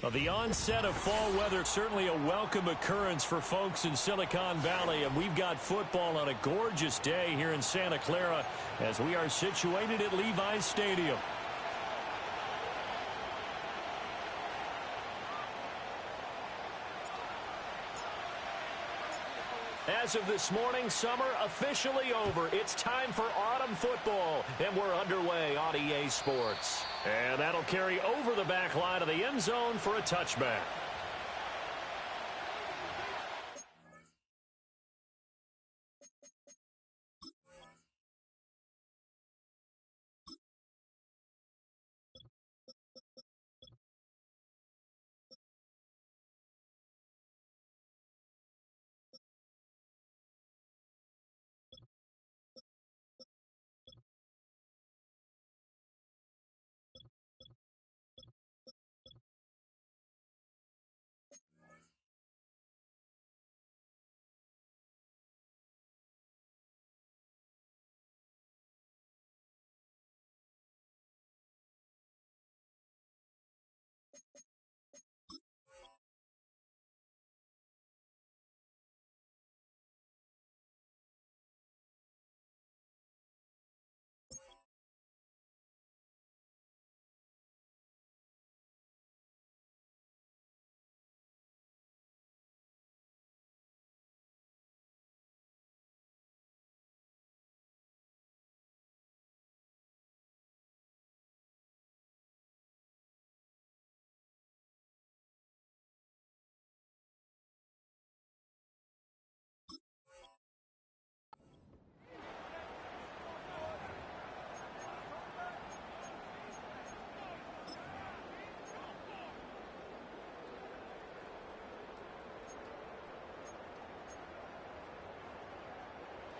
Well, the onset of fall weather, certainly a welcome occurrence for folks in Silicon Valley, and we've got football on a gorgeous day here in Santa Clara as we are situated at Levi's Stadium. As of this morning, summer officially over. It's time for autumn football, and we're underway on EA Sports. And that'll carry over the back line of the end zone for a touchback.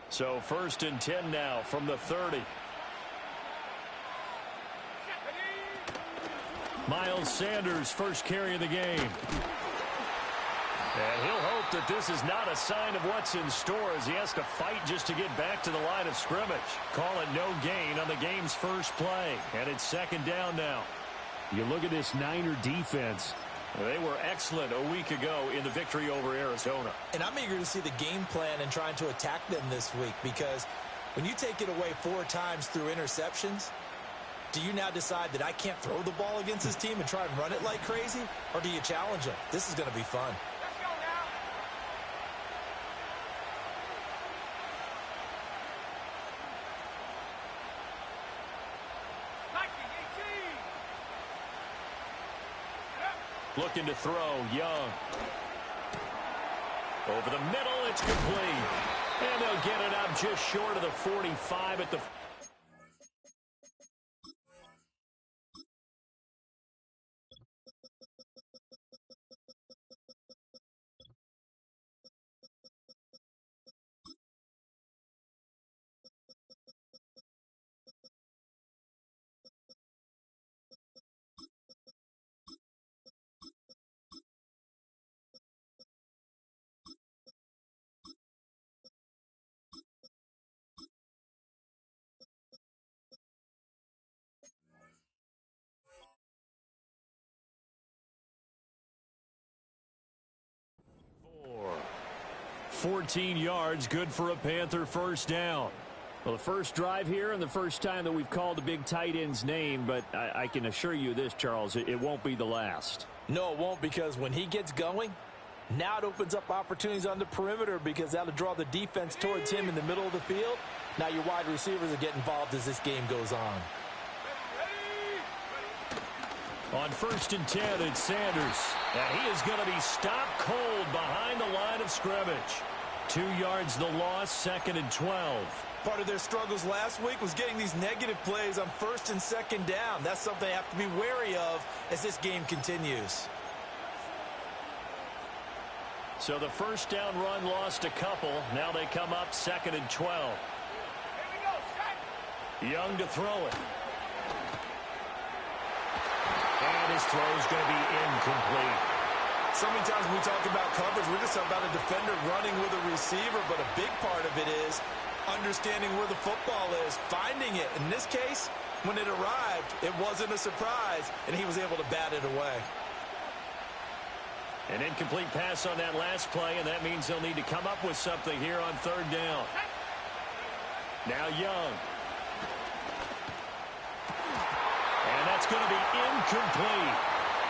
So 1st and 10 now from the 30. Miles Sanders, first carry of the game. And he'll hope that this is not a sign of what's in store as he has to fight just to get back to the line of scrimmage. Call it no gain on the game's first play. And it's 2nd down now. You look at this Niner defense. They were excellent a week ago in the victory over Arizona. And I'm eager to see the game plan and trying to attack them this week, because when you take it away 4 times through interceptions, do you now decide that I can't throw the ball against this team and try and run it like crazy? Or do you challenge them? This is going to be fun. Looking to throw, Young. Over the middle, it's complete. And they'll get it up just short of the 45 at the... Four. 14 yards, good for a Panther first down. Well, the first drive here and the first time that we've called a big tight end's name, but I can assure you this, Charles, it won't be the last. No, it won't, because when he gets going, now it opens up opportunities on the perimeter, because that'll draw the defense towards him in the middle of the field. Now your wide receivers will get involved as this game goes on. On 1st and 10, it's Sanders. And he is going to be stopped cold behind the line of scrimmage. 2 yards the loss, 2nd and 12. Part of their struggles last week was getting these negative plays on 1st and 2nd down. That's something they have to be wary of as this game continues. So the first down run lost a couple. Now they come up 2nd and 12. Young to throw it. And his throw is going to be incomplete. So many times when we talk about coverage, we're just talking about a defender running with a receiver, but a big part of it is understanding where the football is, finding it. In this case, when it arrived, it wasn't a surprise, and he was able to bat it away. An incomplete pass on that last play, and that means they'll need to come up with something here on third down. Now Young. And that's going to be incomplete.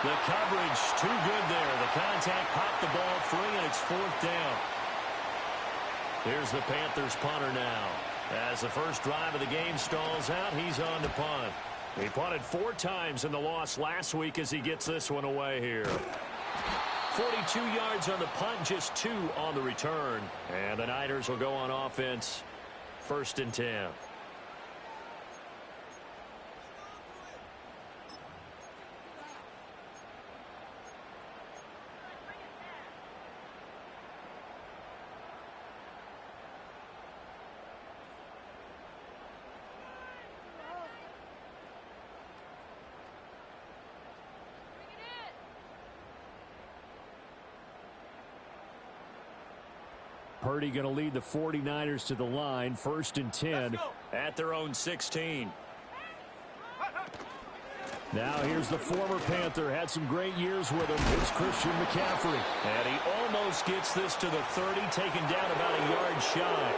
The coverage too good there. The contact popped the ball free, and it's fourth down. Here's the Panthers punter now. As the first drive of the game stalls out, he's on to punt. He punted 4 times in the loss last week as he gets this one away here. 42 yards on the punt, just 2 on the return. And the Niners will go on offense, 1st and 10. Purdy going to lead the 49ers to the line, 1st and 10 at their own 16. Now here's the former Panther. Had some great years with him. It's Christian McCaffrey. And he almost gets this to the 30, taken down about a yard shy.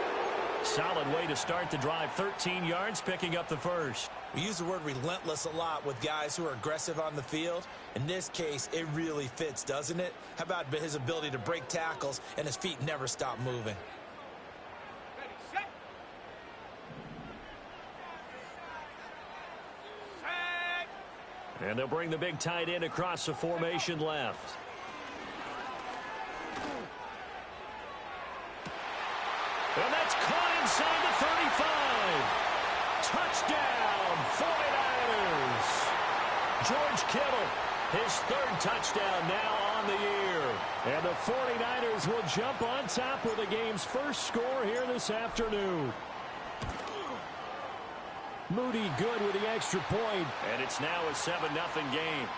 Solid way to start the drive. 13 yards, picking up the first. We use the word relentless a lot with guys who are aggressive on the field. In this case, it really fits, doesn't it? How about his ability to break tackles and his feet never stop moving? And they'll bring the big tight end across the formation left. And that's caught inside the 35. Touchdown, 49ers. George Kittle, his 3rd touchdown now on the year. And the 49ers will jump on top with the game's first score here this afternoon. Moody good with the extra point. And it's now a 7-0 game.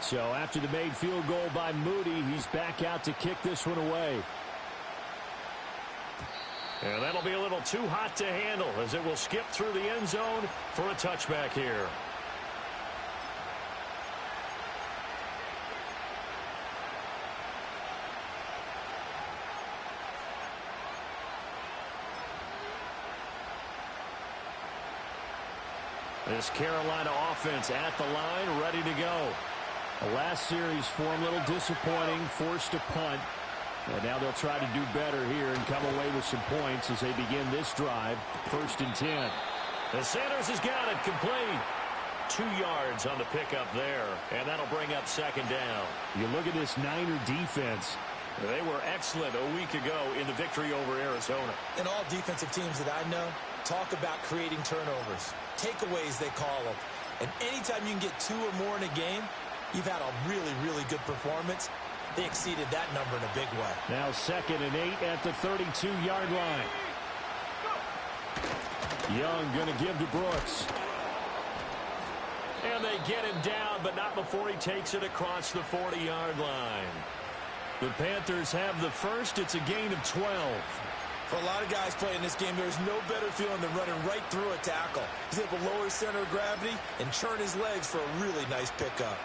So after the made field goal by Moody, he's back out to kick this one away. And that'll be a little too hot to handle as it will skip through the end zone for a touchback here. This Carolina offense at the line, ready to go. The last series for him, a little disappointing, forced a punt. And now they'll try to do better here and come away with some points as they begin this drive, 1st and 10. The Sanders has got it complete. 2 yards on the pickup there, and that'll bring up 2nd down. You look at this Niner defense. They were excellent a week ago in the victory over Arizona. And all defensive teams that I know talk about creating turnovers. Takeaways, they call them. And anytime you can get 2 or more in a game, you've had a really, really good performance. They exceeded that number in a big way. Now 2nd and 8 at the 32-yard line. Young going to give to Brooks. And they get him down, but not before he takes it across the 40-yard line. The Panthers have the first. It's a gain of 12. For a lot of guys playing this game, there's no better feeling than running right through a tackle. He's able to lower his center of gravity and churn his legs for a really nice pickup.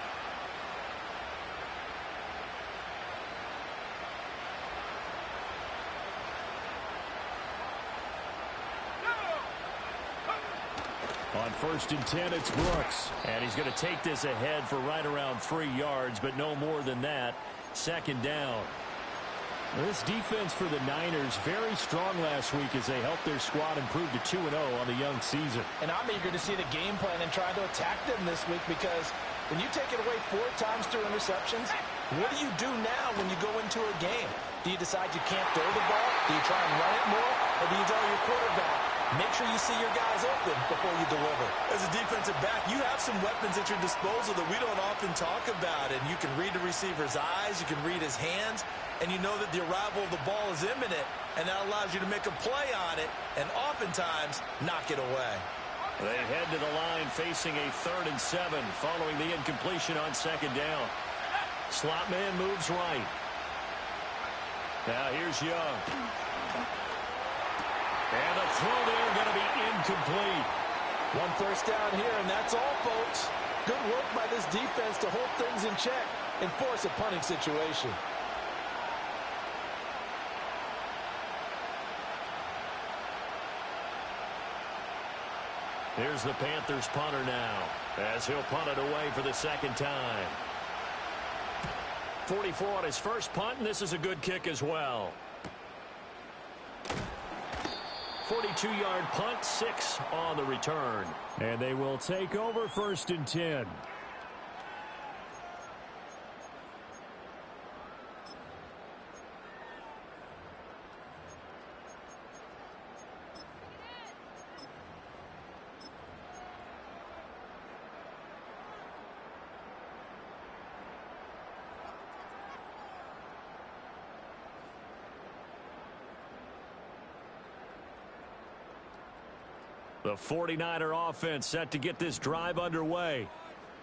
On 1st and 10, it's Brooks. And he's going to take this ahead for right around 3 yards, but no more than that. 2nd down. This defense for the Niners, very strong last week as they helped their squad improve to 2-0 on the young season. And I'm eager to see the game plan and try to attack them this week, because when you take it away 4 times through interceptions, what do you do now when you go into a game? Do you decide you can't throw the ball? Do you try and run it more? Or do you tell your quarterback, make sure you see your guys open before you deliver? As a defensive back, you have some weapons at your disposal that we don't often talk about. And you can read the receiver's eyes, you can read his hands, and you know that the arrival of the ball is imminent, and that allows you to make a play on it and oftentimes knock it away. They head to the line facing a 3rd and 7 following the incompletion on 2nd down. Slot man moves right. Now here's Young. And the throw there going to be incomplete. One first down here, and that's all, folks. Good work by this defense to hold things in check and force a punting situation. Here's the Panthers punter now, as he'll punt it away for the second time. 44 on his first punt, and this is a good kick as well. 42-yard punt, 6 on the return. And they will take over 1st and 10. The 49er offense set to get this drive underway.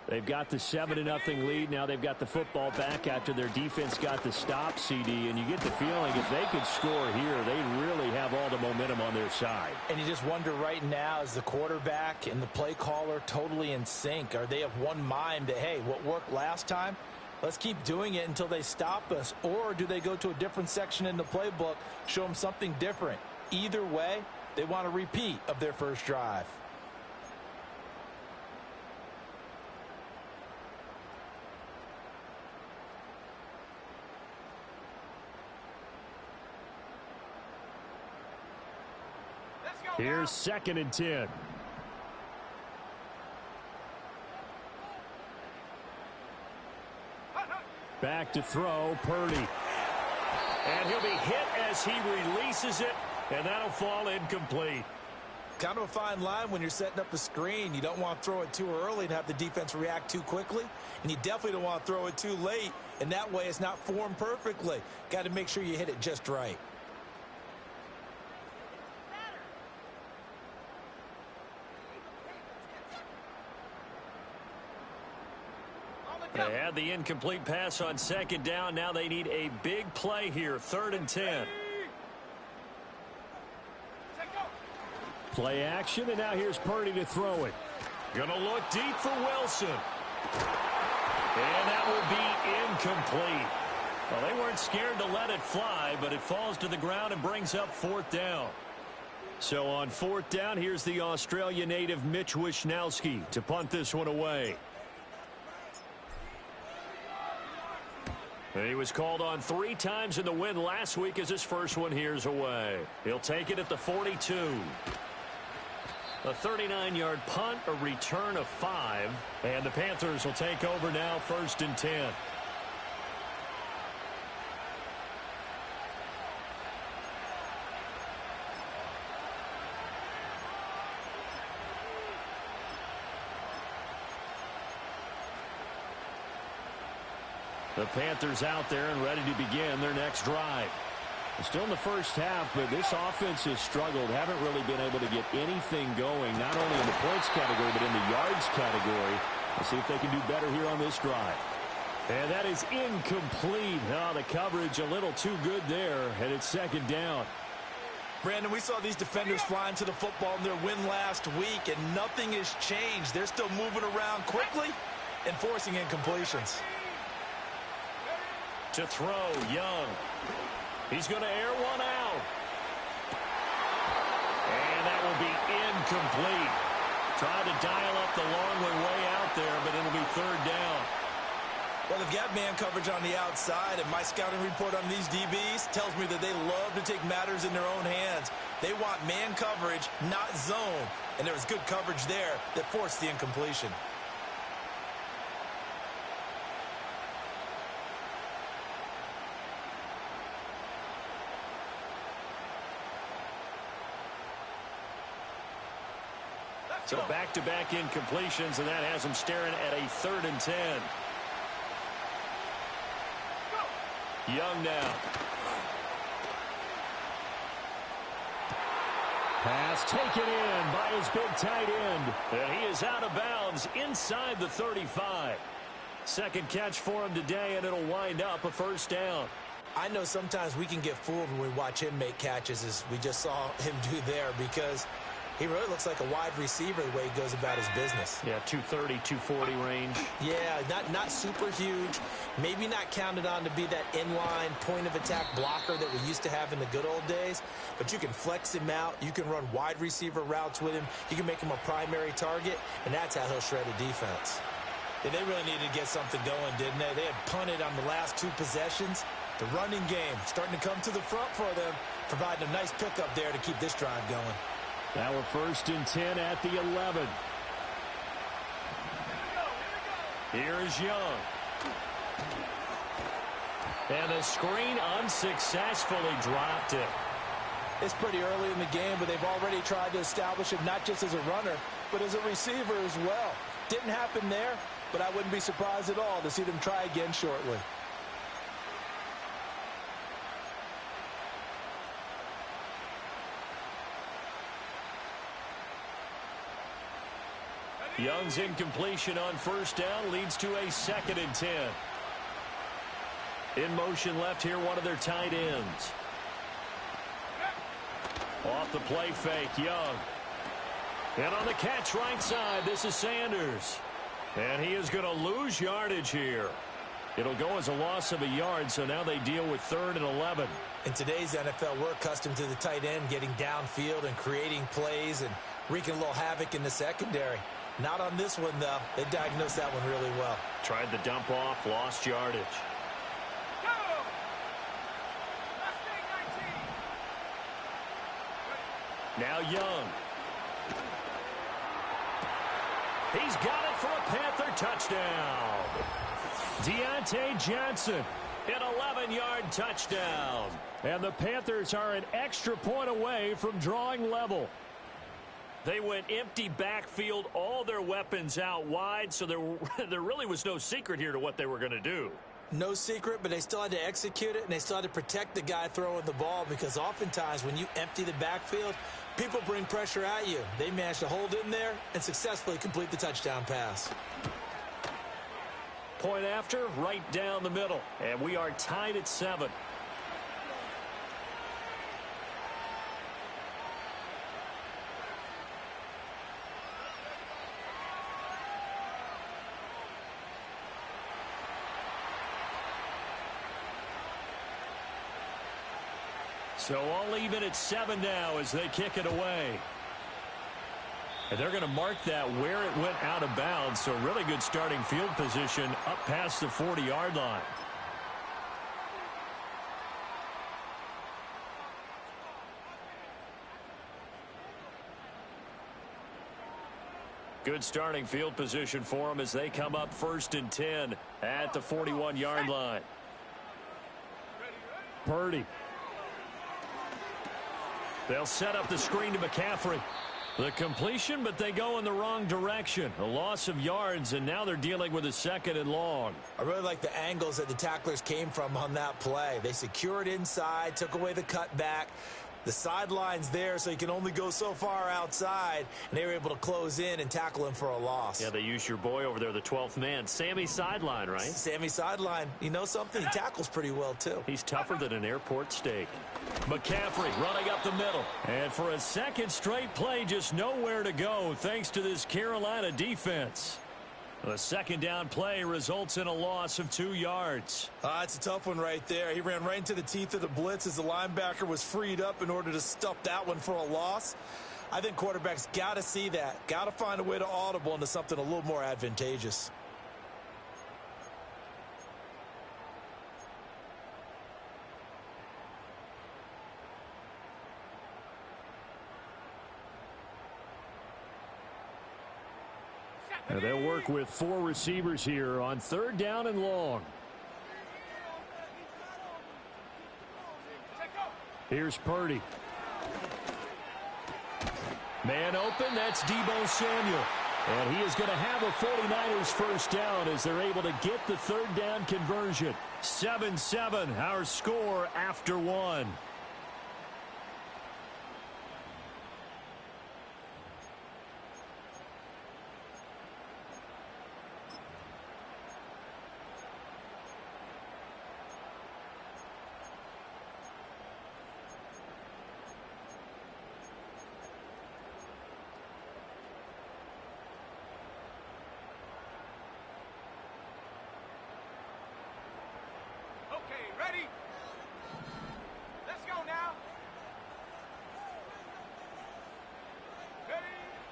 They've got the 7-0 lead. Now they've got the football back after their defense got the stop, CD. And you get the feeling if they could score here, they really have all the momentum on their side. And you just wonder right now, is the quarterback and the play caller totally in sync? Are they of one mind that, hey, what worked last time, let's keep doing it until they stop us? Or do they go to a different section in the playbook, show them something different? Either way, they want a repeat of their first drive. Here's 2nd and 10. Back to throw, Purdy. And he'll be hit as he releases it, and that'll fall incomplete. Kind of a fine line when you're setting up a screen. You don't want to throw it too early and have the defense react too quickly. And you definitely don't want to throw it too late. And that way it's not formed perfectly. Got to make sure you hit it just right. They had the incomplete pass on 2nd down. Now they need a big play here. 3rd and 10. Play action, and now here's Purdy to throw it. Gonna look deep for Wilson. And that will be incomplete. Well, they weren't scared to let it fly, but it falls to the ground and brings up 4th down. So on 4th down, here's the Australia native Mitch Wishnowski to punt this one away. And he was called on 3 times in the win last week as his first one here's away. He'll take it at the 42. A 39-yard punt, a return of 5. And the Panthers will take over now, 1st and 10. The Panthers out there and ready to begin their next drive. Still in the first half, but this offense has struggled. Haven't really been able to get anything going, not only in the points category, but in the yards category. Let's see if they can do better here on this drive. And that is incomplete. Oh, the coverage a little too good there, and it's 2nd down. Brandon, we saw these defenders flying to the football in their win last week, and nothing has changed. They're still moving around quickly and forcing incompletions. To throw, Young. He's going to air one out. And that will be incomplete. Tried to dial up the long way out there, but it'll be 3rd down. Well, they've got man coverage on the outside, and my scouting report on these DBs tells me that they love to take matters in their own hands. They want man coverage, not zone. And there was good coverage there that forced the incompletion. So back-to-back incompletions, and that has them staring at a 3rd and 10. Young now. Pass taken in by his big tight end. And he is out of bounds inside the 35. Second catch for him today, and it'll wind up a 1st down. I know sometimes we can get fooled when we watch him make catches, as we just saw him do there, because he really looks like a wide receiver the way he goes about his business. Yeah, 230, 240 range. Yeah, not super huge. Maybe not counted on to be that inline point-of-attack blocker that we used to have in the good old days. But you can flex him out. You can run wide receiver routes with him. You can make him a primary target, and that's how he'll shred a defense. Yeah, they really needed to get something going, didn't they? They had punted on the last 2 possessions. The running game starting to come to the front for them, providing a nice pickup there to keep this drive going. Now we're 1st and 10 at the 11. Here is Young. And the screen unsuccessfully dropped it. It's pretty early in the game, but they've already tried to establish him not just as a runner, but as a receiver as well. Didn't happen there, but I wouldn't be surprised at all to see them try again shortly. Young's incompletion on 1st down leads to a 2nd and 10. In motion left here, one of their tight ends. Off the play fake, Young. And on the catch right side, this is Sanders. And he is going to lose yardage here. It'll go as a loss of a yard, so now they deal with 3rd and 11. In today's NFL, we're accustomed to the tight end getting downfield and creating plays and wreaking a little havoc in the secondary. Not on this one, though. They diagnosed that one really well. Tried the dump off, lost yardage. Now Young. He's got it for a Panther touchdown. Deontay Johnson, an 11-yard touchdown. And the Panthers are an extra point away from drawing level. They went empty backfield, all their weapons out wide, so there really was no secret here to what they were going to do. No secret, but they still had to execute it, and they still had to protect the guy throwing the ball, because oftentimes when you empty the backfield, people bring pressure at you. They managed to hold in there and successfully complete the touchdown pass. Point after, right down the middle, and we are tied at 7. So all even at 7 now as they kick it away. And they're going to mark that where it went out of bounds. So really good starting field position up past the 40-yard line. Good starting field position for them as they come up 1st and 10 at the 41-yard line. Purdy. They'll set up the screen to McCaffrey. The completion, but they go in the wrong direction. A loss of yards, and now they're dealing with a 2nd and long. I really like the angles that the tacklers came from on that play. They secured inside, took away the cutback. The sideline's there, so you can only go so far outside, and they were able to close in and tackle him for a loss. Yeah, they used your boy over there, the 12th man, Sammy Sideline, right? Sammy Sideline. You know something? He tackles pretty well, too. He's tougher than an airport steak. McCaffrey running up the middle. And for a 2nd straight play, just nowhere to go thanks to this Carolina defense. The 2nd down play results in a loss of 2 yards. It's a tough one right there. He ran right into the teeth of the blitz as the linebacker was freed up in order to stuff that one for a loss. I think quarterbacks got to see that. Got to find a way to audible into something a little more advantageous. Now they'll work with 4 receivers here on 3rd down and long. Here's Purdy. Man open, that's Deebo Samuel. And he is going to have a 49ers 1st down as they're able to get the 3rd down conversion. 7-7, our score after 1.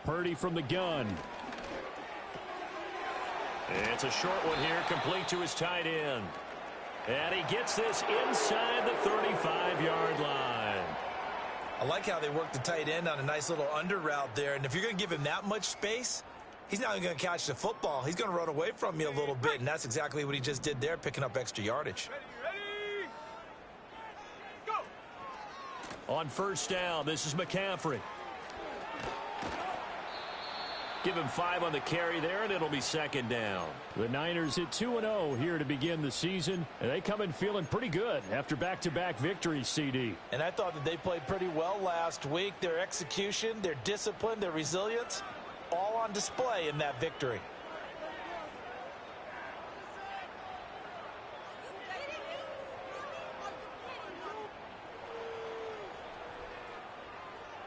Purdy from the gun. It's a short one here, complete to his tight end. And he gets this inside the 35-yard line. I like how they work the tight end on a nice little under route there. And if you're going to give him that much space, he's not going to catch the football. He's going to run away from you a little bit, and that's exactly what he just did there, picking up extra yardage. Ready, go. On first down, this is McCaffrey. Give him 5 on the carry there, and it'll be second down. The Niners at 2-0 here to begin the season, and they come in feeling pretty good after back-to-back victories, CD. And I thought that they played pretty well last week. Their execution, their discipline, their resilience, all on display in that victory.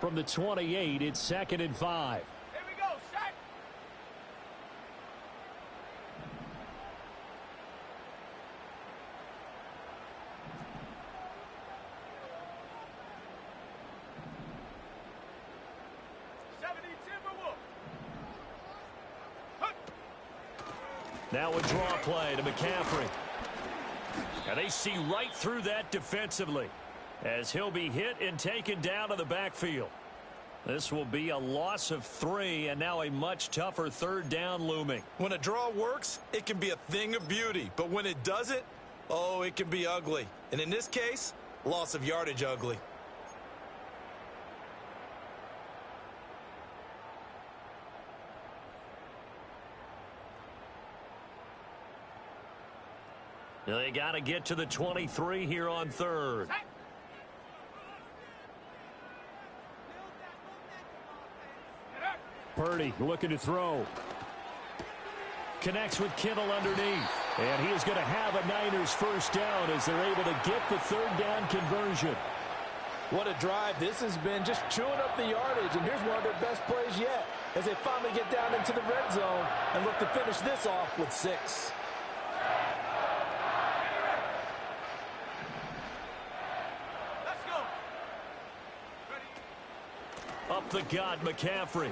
From the 28, it's 2nd and 5. Now a draw play to McCaffrey. And they see right through that defensively as he'll be hit and taken down to the backfield. This will be a loss of 3, and now a much tougher third down looming. When a draw works, it can be a thing of beauty. But when it doesn't, oh, it can be ugly. And in this case, loss of yardage ugly. They got to get to the 23 here on third. Purdy looking to throw. Connects with Kittle underneath. And he is going to have a Niners first down as they're able to get the third down conversion. What a drive this has been, just chewing up the yardage. And here's one of their best plays yet as they finally get down into the red zone and look to finish this off with 6. Up the gut, McCaffrey.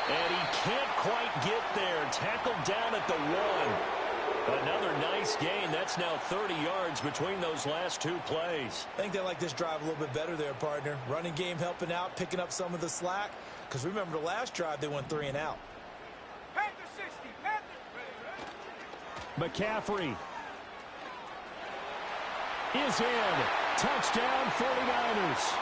And he can't quite get there. Tackled down at the 1. Another nice gain. That's now 30 yards between those last 2 plays. I think they like this drive a little bit better there, partner. Running game helping out, picking up some of the slack. Because remember the last drive, they went 3 and out. Panther 60. McCaffrey is in. Touchdown 49ers.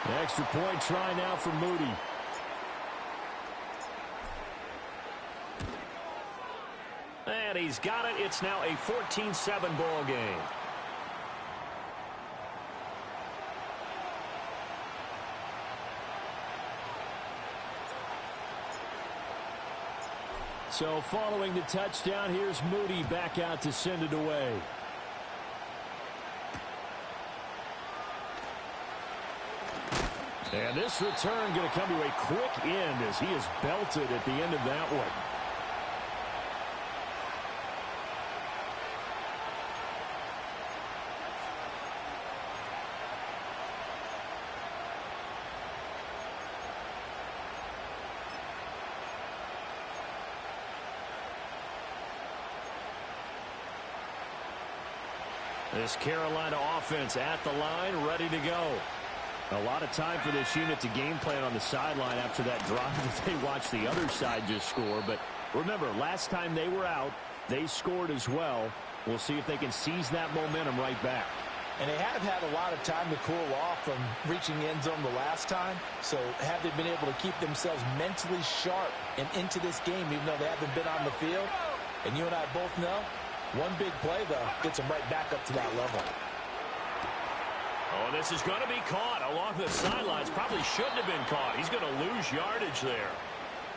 The extra point try now for Moody. And he's got it. It's now a 14-7 ball game. So following the touchdown, here's Moody back out to send it away. And this return going to come to a quick end as he is belted at the end of that one. This Carolina offense at the line, ready to go. A lot of time for this unit to game plan on the sideline after that drive that they watched the other side just score. But remember, last time they were out, they scored as well. We'll see if they can seize that momentum right back. And they have had a lot of time to cool off from reaching the end zone the last time. So have they been able to keep themselves mentally sharp and into this game, even though they haven't been on the field? And you and I both know, one big play, though, gets them right back up to that level. Oh, this is going to be caught along the sidelines. Probably shouldn't have been caught. He's going to lose yardage there.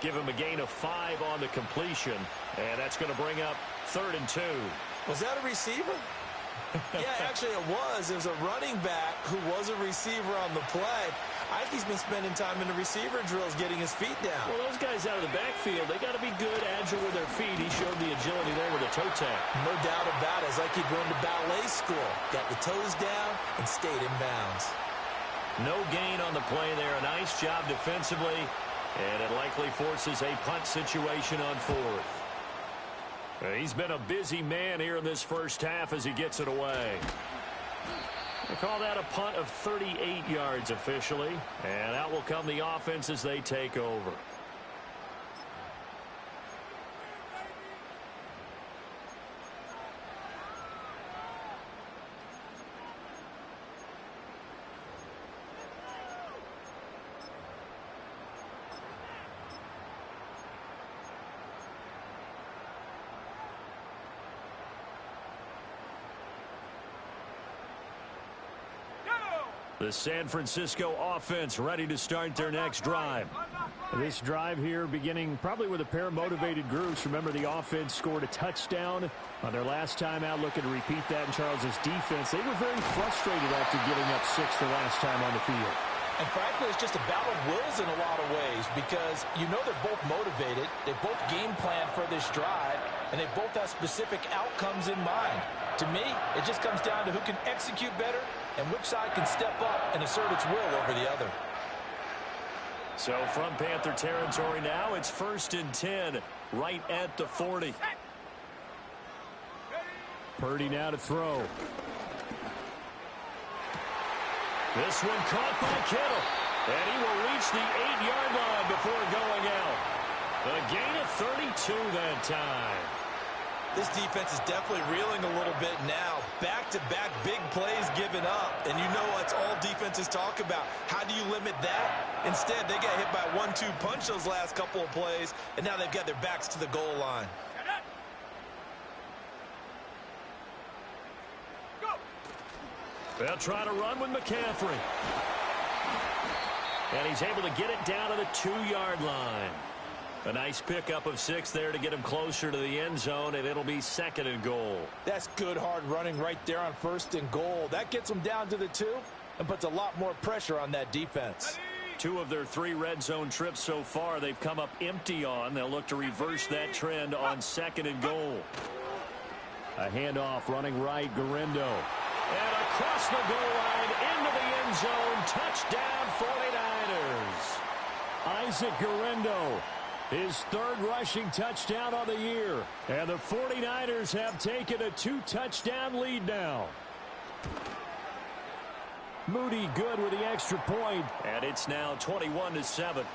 Give him a gain of 5 on the completion. And that's going to bring up 3rd and 2. Was that a receiver? Yeah, actually it was. It was a running back who was a receiver on the play. I think he's been spending time in the receiver drills getting his feet down. Well, those guys out of the backfield, they got to be good, agile with their feet. He showed the agility there with a toe tap. No doubt about it. It's like he'd gone to ballet school. Got the toes down and stayed in bounds. No gain on the play there. A nice job defensively, and it likely forces a punt situation on fourth. He's been a busy man here in this first half as he gets it away. They call that a punt of 38 yards officially, and out will come the offense as they take over. The San Francisco offense ready to start their next drive. This drive here beginning probably with a pair of motivated groups. Remember, the offense scored a touchdown on their last time out, looking to repeat that in Charles's defense. They were very frustrated after giving up 6 the last time on the field. And frankly, it's just a battle of wills in a lot of ways because you know they're both motivated. They both game plan for this drive, and they both have specific outcomes in mind. To me, it just comes down to who can execute better and which side can step up and assert its will over the other. So from Panther territory now, it's 1st and 10 right at the 40. Purdy now to throw. This one caught by Kittle, and he will reach the 8-yard line before going out. A gain of 32 that time. This defense is definitely reeling a little bit now. Back-to-back big plays given up. And you know that's all defenses talk about. How do you limit that? Instead, they got hit by a 1-2 punch those last couple of plays, and now they've got their backs to the goal line. They'll try to run with McCaffrey. And he's able to get it down to the 2-yard line. A nice pickup of 6 there to get him closer to the end zone, and it'll be 2nd and goal. That's good hard running right there on 1st and goal. That gets them down to the 2 and puts a lot more pressure on that defense. 2 of their 3 red zone trips so far they've come up empty on. They'll look to reverse that trend on 2nd and goal. A handoff running right, Garindo. And across the goal line into the end zone. Touchdown 49ers. Isaac Garindo. His 3rd rushing touchdown on the year. And the 49ers have taken a 2-touchdown lead now. Moody good with the extra point. And it's now 21-7.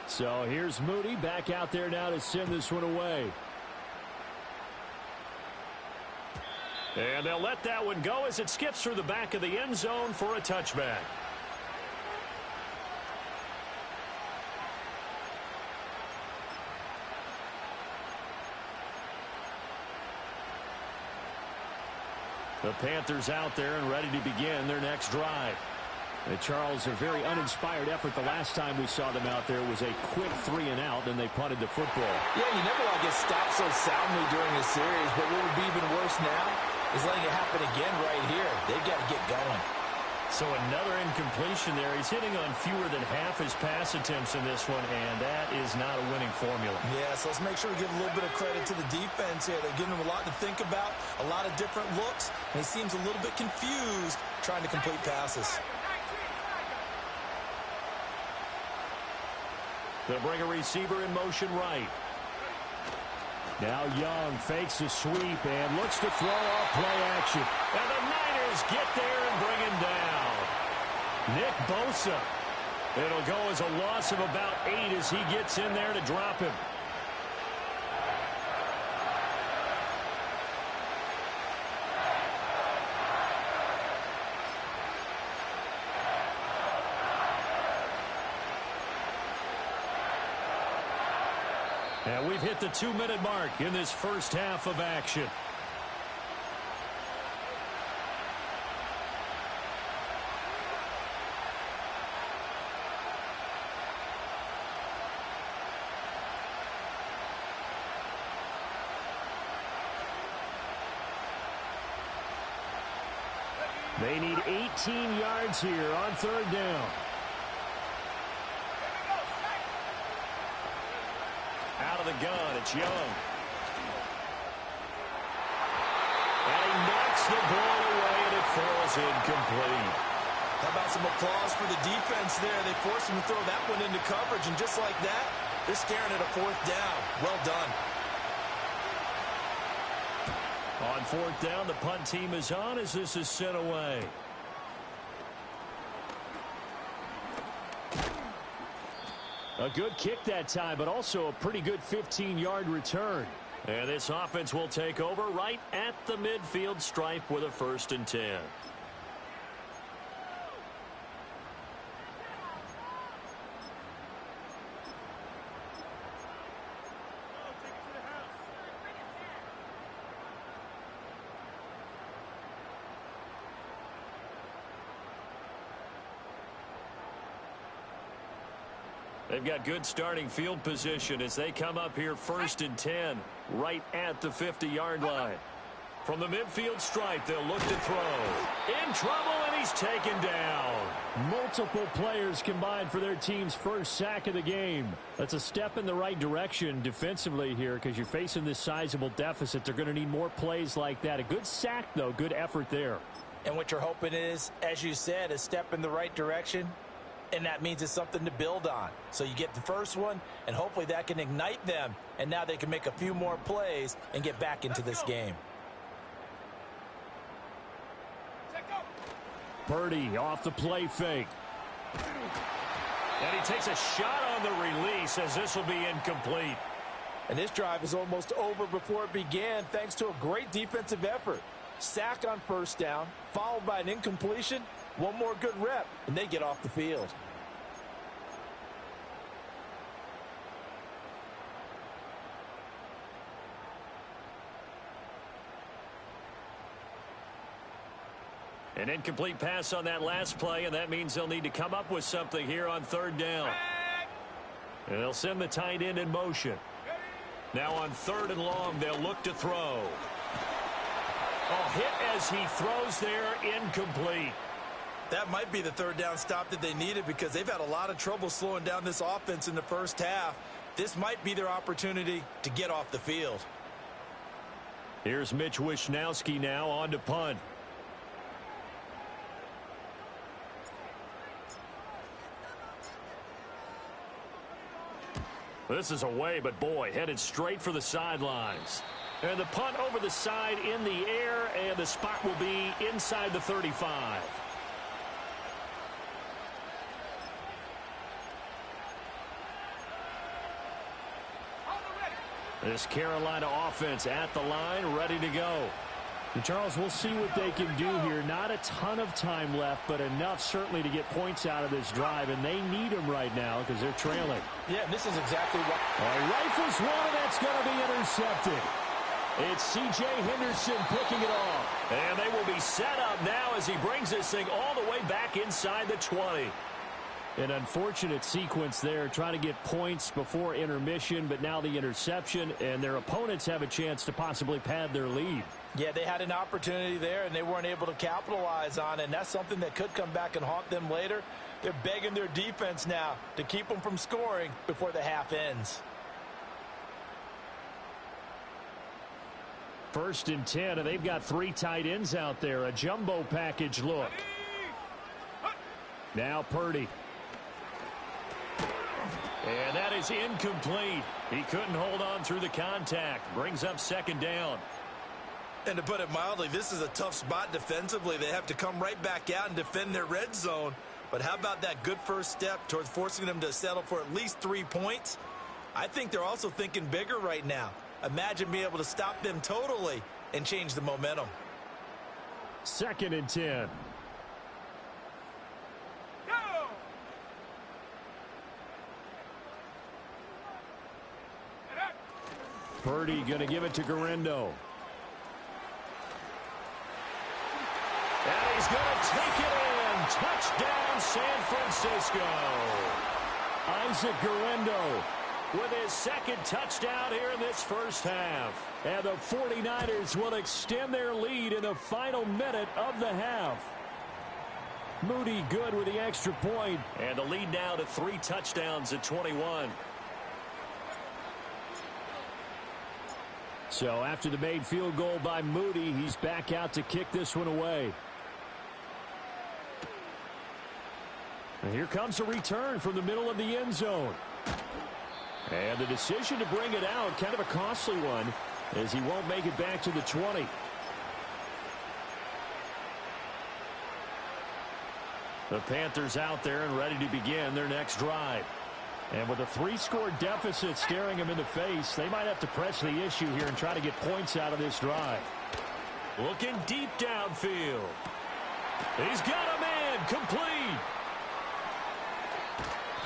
So here's Moody back out there now to send this one away. And they'll let that one go as it skips through the back of the end zone for a touchback. The Panthers out there and ready to begin their next drive. And Charles, a very uninspired effort the last time we saw them out there was a quick 3-and-out, and they punted the football. Yeah, you never want to get stopped so soundly during a series, but what would be even worse now is letting it happen again right here. They've got to get going. So another incompletion there. He's hitting on fewer than half his pass attempts in this one, and that is not a winning formula. Yeah, so let's make sure we give a little bit of credit to the defense here. They're giving him a lot to think about, a lot of different looks, and he seems a little bit confused trying to complete passes. They'll bring a receiver in motion right. Now Young fakes a sweep and looks to throw off play action. And the Niners get there and bring him down. Nick Bosa. It'll go as a loss of about 8 as he gets in there to drop him. And we've hit the 2-minute mark in this first half of action. They need 18 yards here on 3rd down. Out of the gun. It's Young. And he knocks the ball away, and it falls incomplete. How about some applause for the defense there? They forced him to throw that one into coverage, and just like that, they're staring at a fourth down. Well done. On fourth down, the punt team is on as this is sent away. A good kick that time, but also a pretty good 15-yard return. And this offense will take over right at the midfield stripe with a 1st and 10. They've got good starting field position as they come up here 1st and 10 right at the 50-yard line. From the midfield stripe, they'll look to throw. In trouble, and he's taken down. Multiple players combined for their team's first sack of the game. That's a step in the right direction defensively here because you're facing this sizable deficit. They're going to need more plays like that. A good sack, though. Good effort there. And what you're hoping is, as you said, a step in the right direction. And that means it's something to build on. So you get the first one, and hopefully that can ignite them. And now they can make a few more plays and get back into this game. Purdy off the play fake. And he takes a shot on the release as this will be incomplete. And this drive is almost over before it began thanks to a great defensive effort. Sack on 1st down, followed by an incompletion. One more good rep, and they get off the field. An incomplete pass on that last play, and that means they'll need to come up with something here on 3rd down. And they'll send the tight end in motion. Now on 3rd and long, they'll look to throw. Oh, hit as he throws there, incomplete. That might be the 3rd down stop that they needed because they've had a lot of trouble slowing down this offense in the first half. This might be their opportunity to get off the field. Here's Mitch Wishnowski now on to punt. This is away, but boy, headed straight for the sidelines. And the punt over the side in the air, and the spot will be inside the 35. This Carolina offense at the line, ready to go. And Charles, we'll see what they can do here. Not a ton of time left, but enough certainly to get points out of this drive, and they need them right now because they're trailing. Yeah, this is exactly what... Rifles one, and that's going to be intercepted. It's C.J. Henderson picking it off. And they will be set up now as he brings this thing all the way back inside the 20. An unfortunate sequence there, trying to get points before intermission, but now the interception, and their opponents have a chance to possibly pad their lead. Yeah, they had an opportunity there, and they weren't able to capitalize on it, and that's something that could come back and haunt them later. They're begging their defense now to keep them from scoring before the half ends. 1st and 10, and they've got 3 tight ends out there. A jumbo package look. Now Purdy. And that is incomplete. He couldn't hold on through the contact. Brings up 2nd down. And to put it mildly, this is a tough spot defensively. They have to come right back out and defend their red zone. But how about that good first step towards forcing them to settle for at least 3 points? I think they're also thinking bigger right now. Imagine being able to stop them totally and change the momentum. 2nd and 10. Purdy going to give it to Guerrero. And he's going to take it in. Touchdown, San Francisco. Isaac Guerrero with his 2nd touchdown here in this first half. And the 49ers will extend their lead in the final minute of the half. Moody good with the extra point. And the lead now to 3 touchdowns at 21. So after the made field goal by Moody, he's back out to kick this one away. And here comes a return from the middle of the end zone. And the decision to bring it out, kind of a costly one, as he won't make it back to the 20. The Panthers out there and ready to begin their next drive. And with a 3-score deficit staring them in the face, they might have to press the issue here and try to get points out of this drive. Looking deep downfield. He's got a man complete.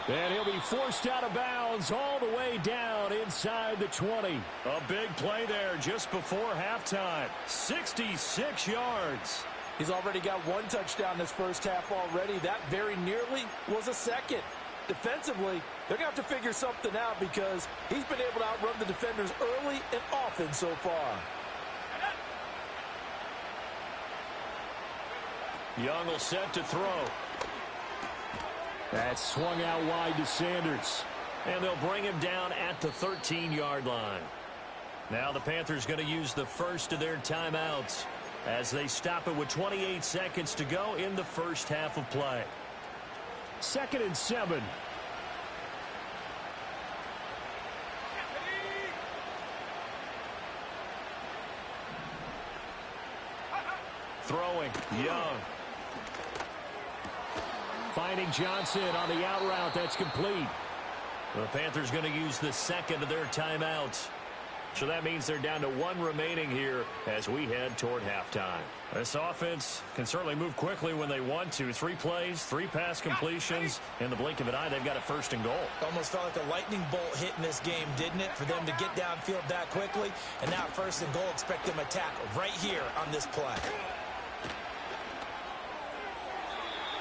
And he'll be forced out of bounds all the way down inside the 20. A big play there just before halftime. 66 yards. He's already got 1 touchdown this first half already. That very nearly was a second. Defensively, they're going to have to figure something out because he's been able to outrun the defenders early and often so far. Young will set to throw. That's swung out wide to Sanders. And they'll bring him down at the 13-yard line. Now the Panthers going to use the first of their timeouts as they stop it with 28 seconds to go in the first half of play. 2nd and 7. Throwing, Young. Finding Johnson on the out route. That's complete. The Panthers going to use the second of their timeouts. So that means they're down to 1 remaining here as we head toward halftime. This offense can certainly move quickly when they want to. 3 plays, 3 pass completions. In the blink of an eye, they've got a 1st and goal. Almost felt like a lightning bolt hit in this game, didn't it? For them to get downfield that quickly. And now 1st and goal, expect them to attack right here on this play.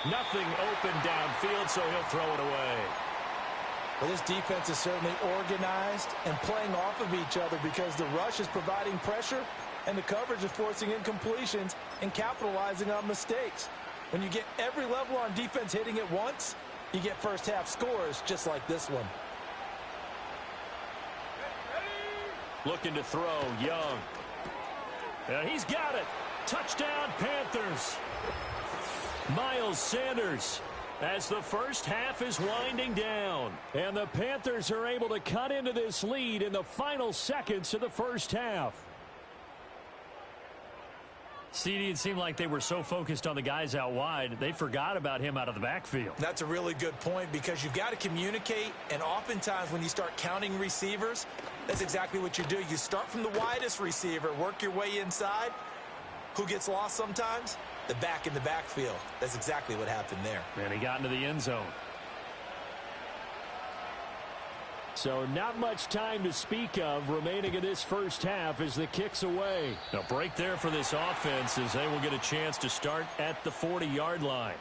Nothing open downfield, so he'll throw it away. Well, this defense is certainly organized and playing off of each other because the rush is providing pressure and the coverage is forcing incompletions and capitalizing on mistakes. When you get every level on defense hitting at once, you get first half scores just like this one. Looking to throw, Young. And he's got it. Touchdown, Panthers. Miles Sanders as the first half is winding down. And the Panthers are able to cut into this lead in the final seconds of the first half. CD, it seemed like they were so focused on the guys out wide, they forgot about him out of the backfield. That's a really good point because you've got to communicate, and oftentimes when you start counting receivers, that's exactly what you do. You start from the widest receiver, work your way inside. Who gets lost sometimes? The back in the backfield. That's exactly what happened there. And he got into the end zone. So not much time to speak of remaining in this first half as the kick's away. A break there for this offense as they will get a chance to start at the 40-yard line.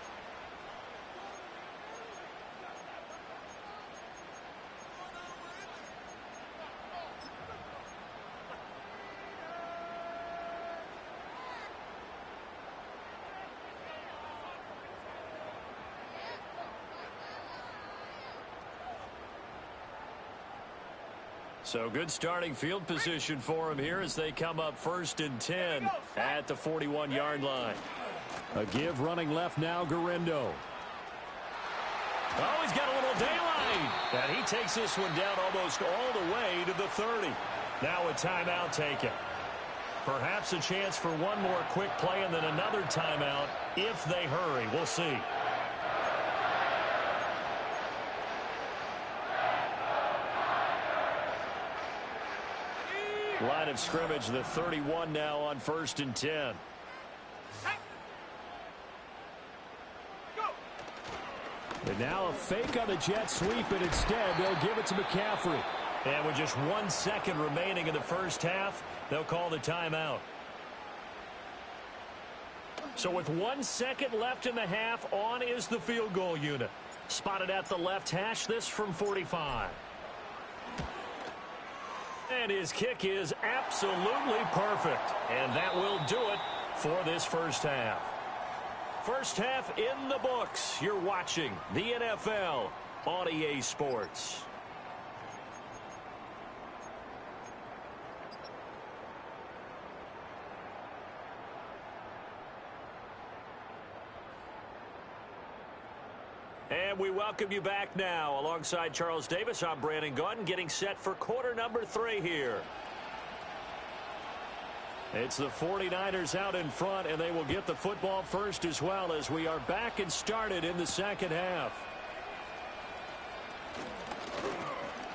So good starting field position for him here as they come up 1st and 10 at the 41-yard line. A give running left now, Garindo. Oh, he's got a little daylight. And he takes this one down almost all the way to the 30. Now a timeout taken. Perhaps a chance for one more quick play and then another timeout if they hurry. We'll see. Line of scrimmage, the 31 now on 1st and 10. And now a fake on the jet sweep, and instead they'll give it to McCaffrey. And with just 1 second remaining in the first half, they'll call the timeout. So with 1 second left in the half, on is the field goal unit. Spotted at the left hash, this from 45. And his kick is absolutely perfect. And that will do it for this first half. First half in the books. You're watching the NFL on EA Sports. And we welcome you back now. Alongside Charles Davis, I'm Brandon Gaudin, getting set for quarter number 3 here. It's the 49ers out in front, and they will get the football first as well as we are back and started in the second half.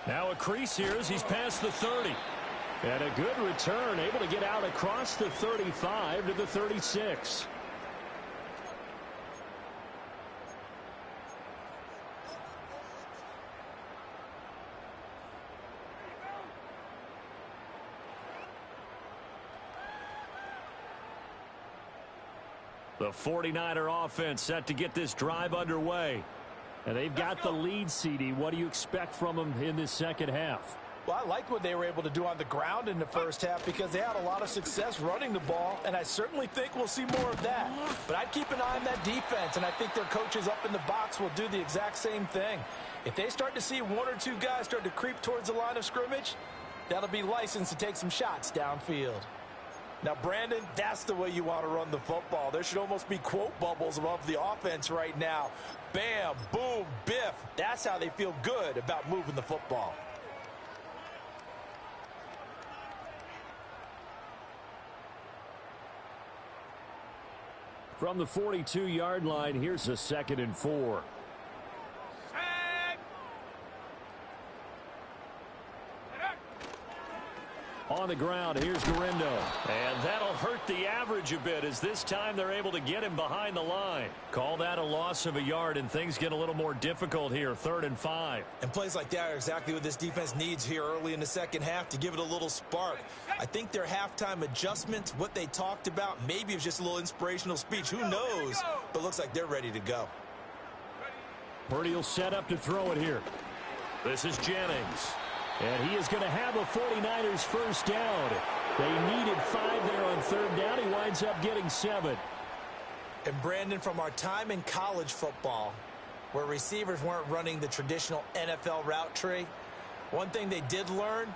Now a crease here as he's past the 30. And a good return, able to get out across the 35 to the 36. The 49er offense set to get this drive underway. And they've got the lead, CD. What do you expect from them in this second half? Well, I like what they were able to do on the ground in the first half because they had a lot of success running the ball, and I certainly think we'll see more of that. But I'd keep an eye on that defense, and I think their coaches up in the box will do the exact same thing. If they start to see one or two guys start to creep towards the line of scrimmage, that'll be licensed to take some shots downfield. Now, Brandon, that's the way you want to run the football. There should almost be quote bubbles above the offense right now. Bam, boom, biff. That's how they feel good about moving the football. From the 42-yard line, here's a 2nd and 4. On the ground, here's Garindo. And that'll hurt the average a bit as this time they're able to get him behind the line. Call that a loss of a yard, and things get a little more difficult here, 3rd and 5. And plays like that are exactly what this defense needs here early in the second half to give it a little spark. I think their halftime adjustments, what they talked about, maybe it was just a little inspirational speech. Who knows? But looks like they're ready to go. Purdy will set up to throw it here. This is Jennings. And he is going to have a 49ers first down. They needed 5 there on 3rd down. He winds up getting 7. And Brandon, from our time in college football, where receivers weren't running the traditional NFL route tree, one thing they did learn,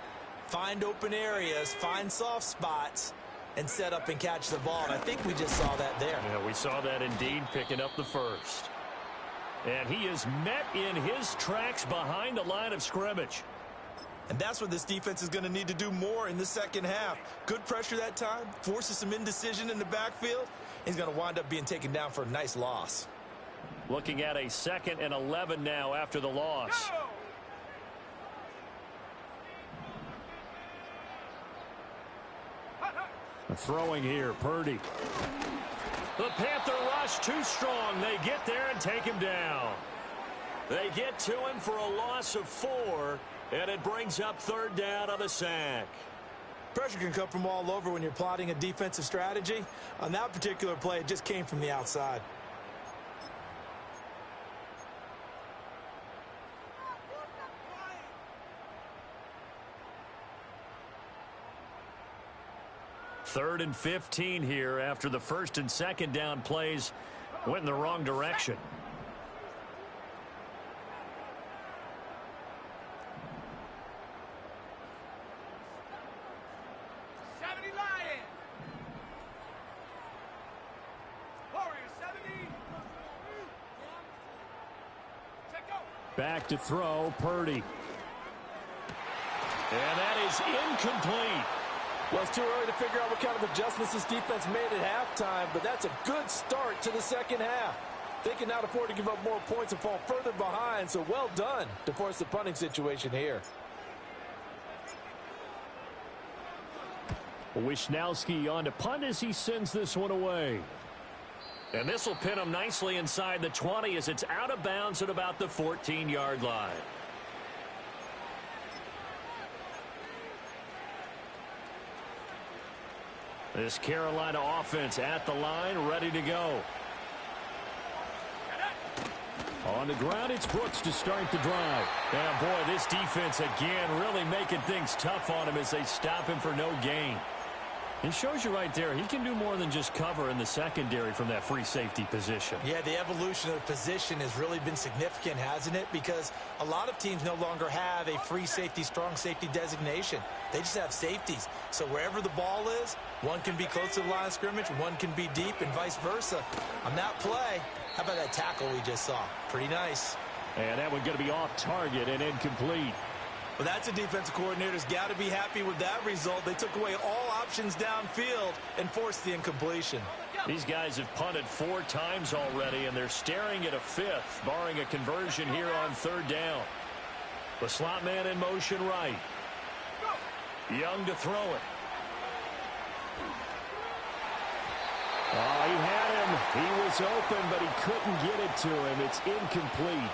find open areas, find soft spots, and set up and catch the ball. And I think we just saw that there. Yeah, we saw that indeed, picking up the first. And he is met in his tracks behind the line of scrimmage. And that's what this defense is going to need to do more in the second half. Good pressure that time, forces some indecision in the backfield. He's going to wind up being taken down for a nice loss. Looking at a 2nd and 11 now after the loss. Throwing here, Purdy. The Panther rush too strong. They get there and take him down. They get to him for a loss of 4. And it brings up 3rd down on the sack. Pressure can come from all over when you're plotting a defensive strategy. On that particular play, it just came from the outside. Third and 15 here after the 1st and 2nd down plays went in the wrong direction. Back to throw, Purdy. And that is incomplete. Well, it's too early to figure out what kind of adjustments this defense made at halftime, but that's a good start to the second half. They can now afford to give up more points and fall further behind, so well done to force the punting situation here. Wisnowski on to punt as he sends this one away. And this will pin him nicely inside the 20 as it's out of bounds at about the 14-yard line. This Carolina offense at the line, ready to go. On the ground, it's Brooks to start the drive. And boy, this defense again really making things tough on him as they stop him for no gain. It shows you right there, he can do more than just cover in the secondary from that free safety position. Yeah, the evolution of position has really been significant, hasn't it? Because a lot of teams no longer have a free safety, strong safety designation. They just have safeties. So wherever the ball is, one can be close to the line of scrimmage, one can be deep, and vice versa. On that play, how about that tackle we just saw? Pretty nice. And that one going to be off target and incomplete. Well, that's a defensive coordinator's got to be happy with that result. They took away all options downfield and forced the incompletion. These guys have punted 4 times already, and they're staring at a 5th, barring a conversion here on 3rd down. The slot man in motion right. Young to throw it. Oh, he had him. He was open, but he couldn't get it to him. It's incomplete.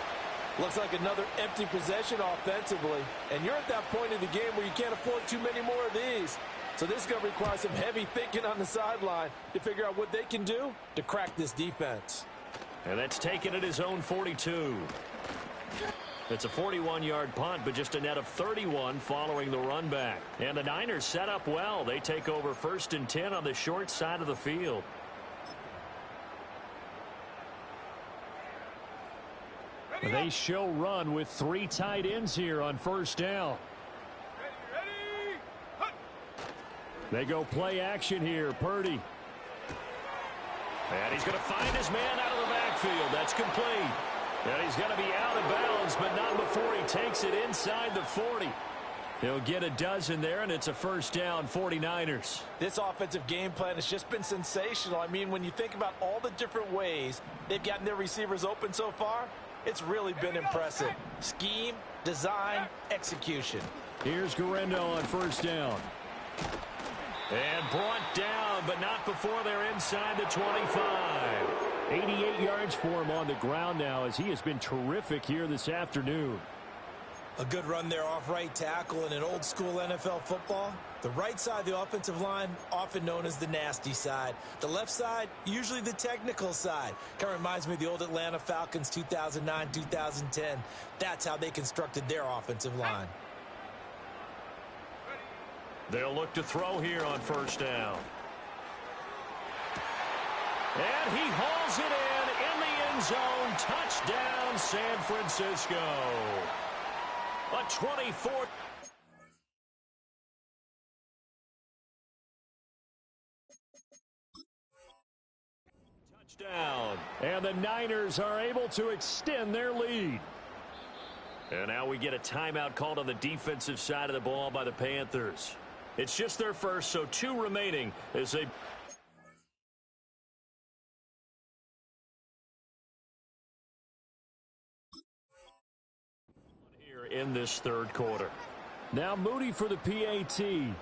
Looks like another empty possession offensively. And you're at that point in the game where you can't afford too many more of these. So this is going to require some heavy thinking on the sideline to figure out what they can do to crack this defense. And that's taken at his own 42. It's a 41-yard punt, but just a net of 31 following the run back. And the Niners set up well. They take over 1st and 10 on the short side of the field. They show run with 3 tight ends here on 1st down. They go play action here. Purdy. And he's going to find his man out of the backfield. That's complete. And he's going to be out of bounds, but not before he takes it inside the 40. He'll get a dozen there, and it's a 1st down, 49ers. This offensive game plan has just been sensational. I mean, when you think about all the different ways they've gotten their receivers open so far, it's really been impressive. Scheme, design, execution. Here's Guerrero on 1st down. And brought down, but not before they're inside the 25. 88 yards for him on the ground now, as he has been terrific here this afternoon. A good run there off right tackle in an old school NFL football. The right side of the offensive line, often known as the nasty side. The left side, usually the technical side. Kind of reminds me of the old Atlanta Falcons 2009-2010. That's how they constructed their offensive line. They'll look to throw here on 1st down. And he hauls it in the end zone. Touchdown, San Francisco. A 24. Touchdown. And the Niners are able to extend their lead. And now we get a timeout called on the defensive side of the ball by the Panthers. It's just their first, so 2 remaining as they... here in this 3rd quarter. Now Moody for the PAT. And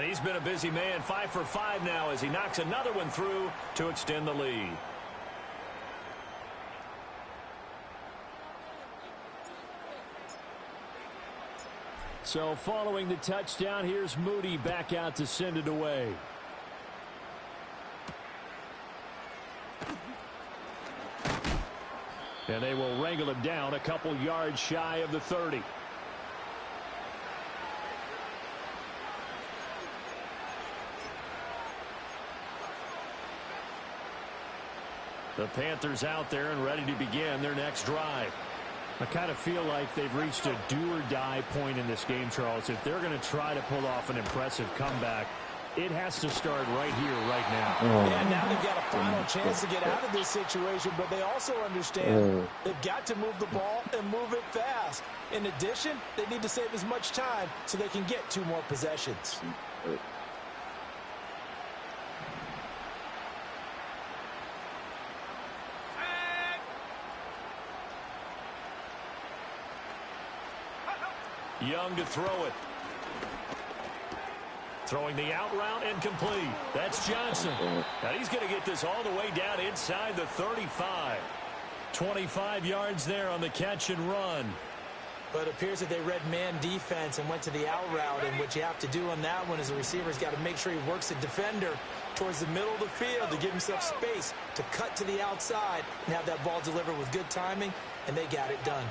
he's been a busy man, 5 for 5 now as he knocks another one through to extend the lead. So following the touchdown, here's Moody back out to send it away. And they will wrangle him down a couple yards shy of the 30. The Panthers out there and ready to begin their next drive. I kind of feel like they've reached a do-or-die point in this game, Charles. If they're going to try to pull off an impressive comeback, it has to start right here, right now. Yeah, now they've got a final chance to get out of this situation, but they also understand they've got to move the ball and move it fast. In addition, they need to save as much time so they can get 2 more possessions. Young to throw it. Throwing the out route, incomplete. That's Johnson. Now he's going to get this all the way down inside the 35. 25 yards there on the catch and run. But it appears that they read man defense and went to the out route, and what you have to do on that one is the receiver's got to make sure he works the defender towards the middle of the field to give himself space to cut to the outside and have that ball delivered with good timing, and they got it done.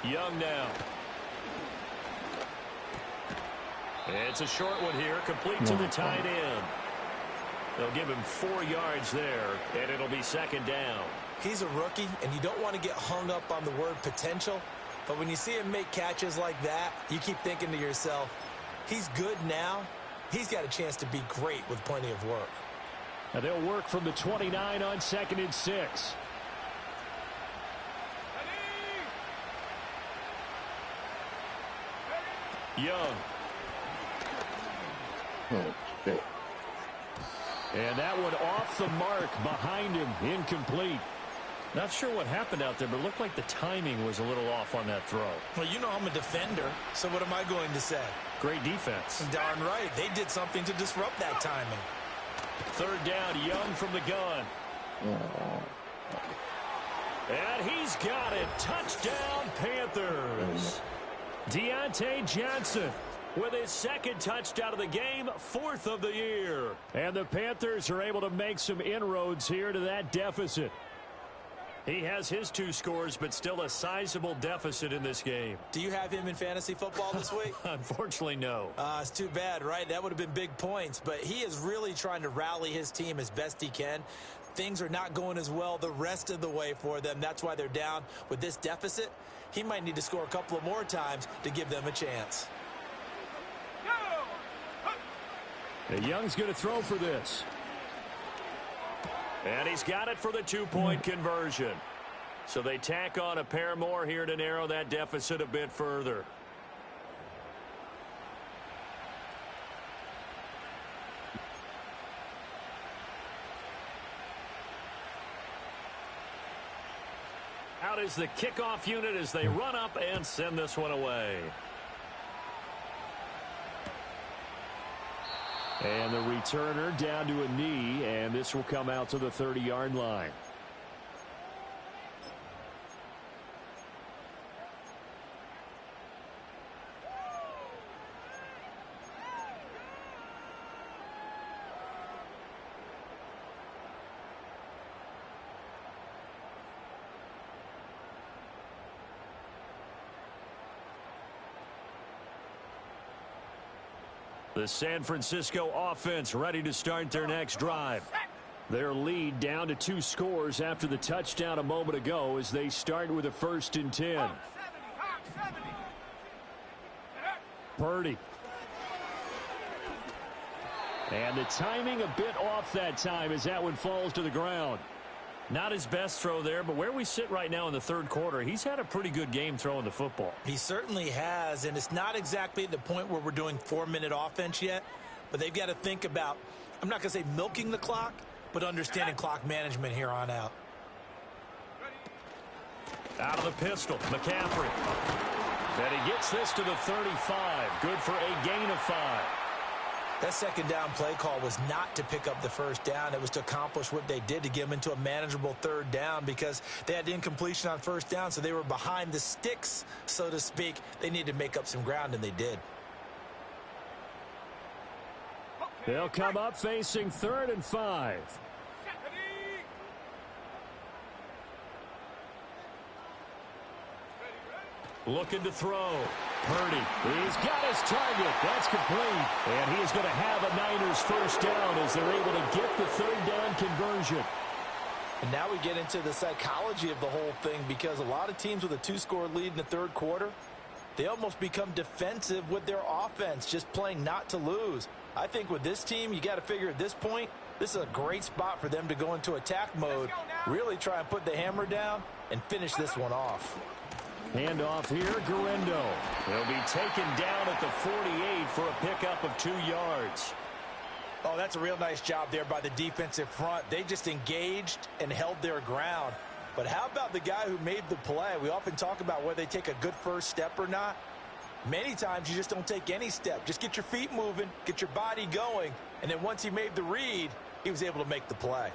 Young now. It's a short one here, complete to the tight end. They'll give him 4 yards there, and it'll be 2nd down. He's a rookie, and you don't want to get hung up on the word potential, but when you see him make catches like that, you keep thinking to yourself, he's good now. He's got a chance to be great with plenty of work. And they'll work from the 29 on 2nd and 6. Young. Okay. And that one off the mark behind him, incomplete. Not sure what happened out there, but it looked like the timing was a little off on that throw. Well, you know I'm a defender, so what am I going to say? Great defense. Darn right. They did something to disrupt that timing. 3rd down, Young from the gun. And he's got it. Touchdown, Panthers. Deontay Johnson with his 2nd touchdown of the game, 4th of the year. And the Panthers are able to make some inroads here to that deficit. He has his 2 scores, but still a sizable deficit in this game. Do you have him in fantasy football this week? Unfortunately, no. It's too bad, right? That would have been big points, but he is really trying to rally his team as best he can. Things are not going as well the rest of the way for them. That's why they're down with this deficit. He might need to score a couple of more times to give them a chance. And Young's going to throw for this. And he's got it for the 2-point conversion. So they tack on a pair more here to narrow that deficit a bit further. Out is the kickoff unit as they run up and send this one away. And the returner down to a knee, and this will come out to the 30-yard line. The San Francisco offense ready to start their next drive. Their lead down to 2 scores after the touchdown a moment ago as they start with a 1st and 10. Purdy. And the timing a bit off that time as that one falls to the ground. Not his best throw there, but where we sit right now in the 3rd quarter, he's had a pretty good game throwing the football. He certainly has, and it's not exactly at the point where we're doing 4-minute offense yet, but they've got to think about, I'm not going to say milking the clock, but understanding clock management here on out. Out of the pistol, McCaffrey. And he gets this to the 35. Good for a gain of 5. That 2nd down play call was not to pick up the 1st down. It was to accomplish what they did to get them into a manageable 3rd down because they had incompletion on 1st down, so they were behind the sticks, so to speak. They needed to make up some ground, and they did. They'll come up facing 3rd and 5. Looking to throw. Purdy. He's got his target. That's complete. And he is going to have a Niners 1st down as they're able to get the 3rd down conversion. And now we get into the psychology of the whole thing because a lot of teams with a 2-score lead in the 3rd quarter, they almost become defensive with their offense, just playing not to lose. I think with this team, you got to figure at this point, this is a great spot for them to go into attack mode, really try and put the hammer down and finish this one off. Handoff here, Guerrero. He'll be taken down at the 48 for a pickup of 2 yards. Oh, that's a real nice job there by the defensive front. They just engaged and held their ground. But how about the guy who made the play? We often talk about whether they take a good first step or not. Many times you just don't take any step. Just get your feet moving, get your body going, and then once he made the read, he was able to make the play.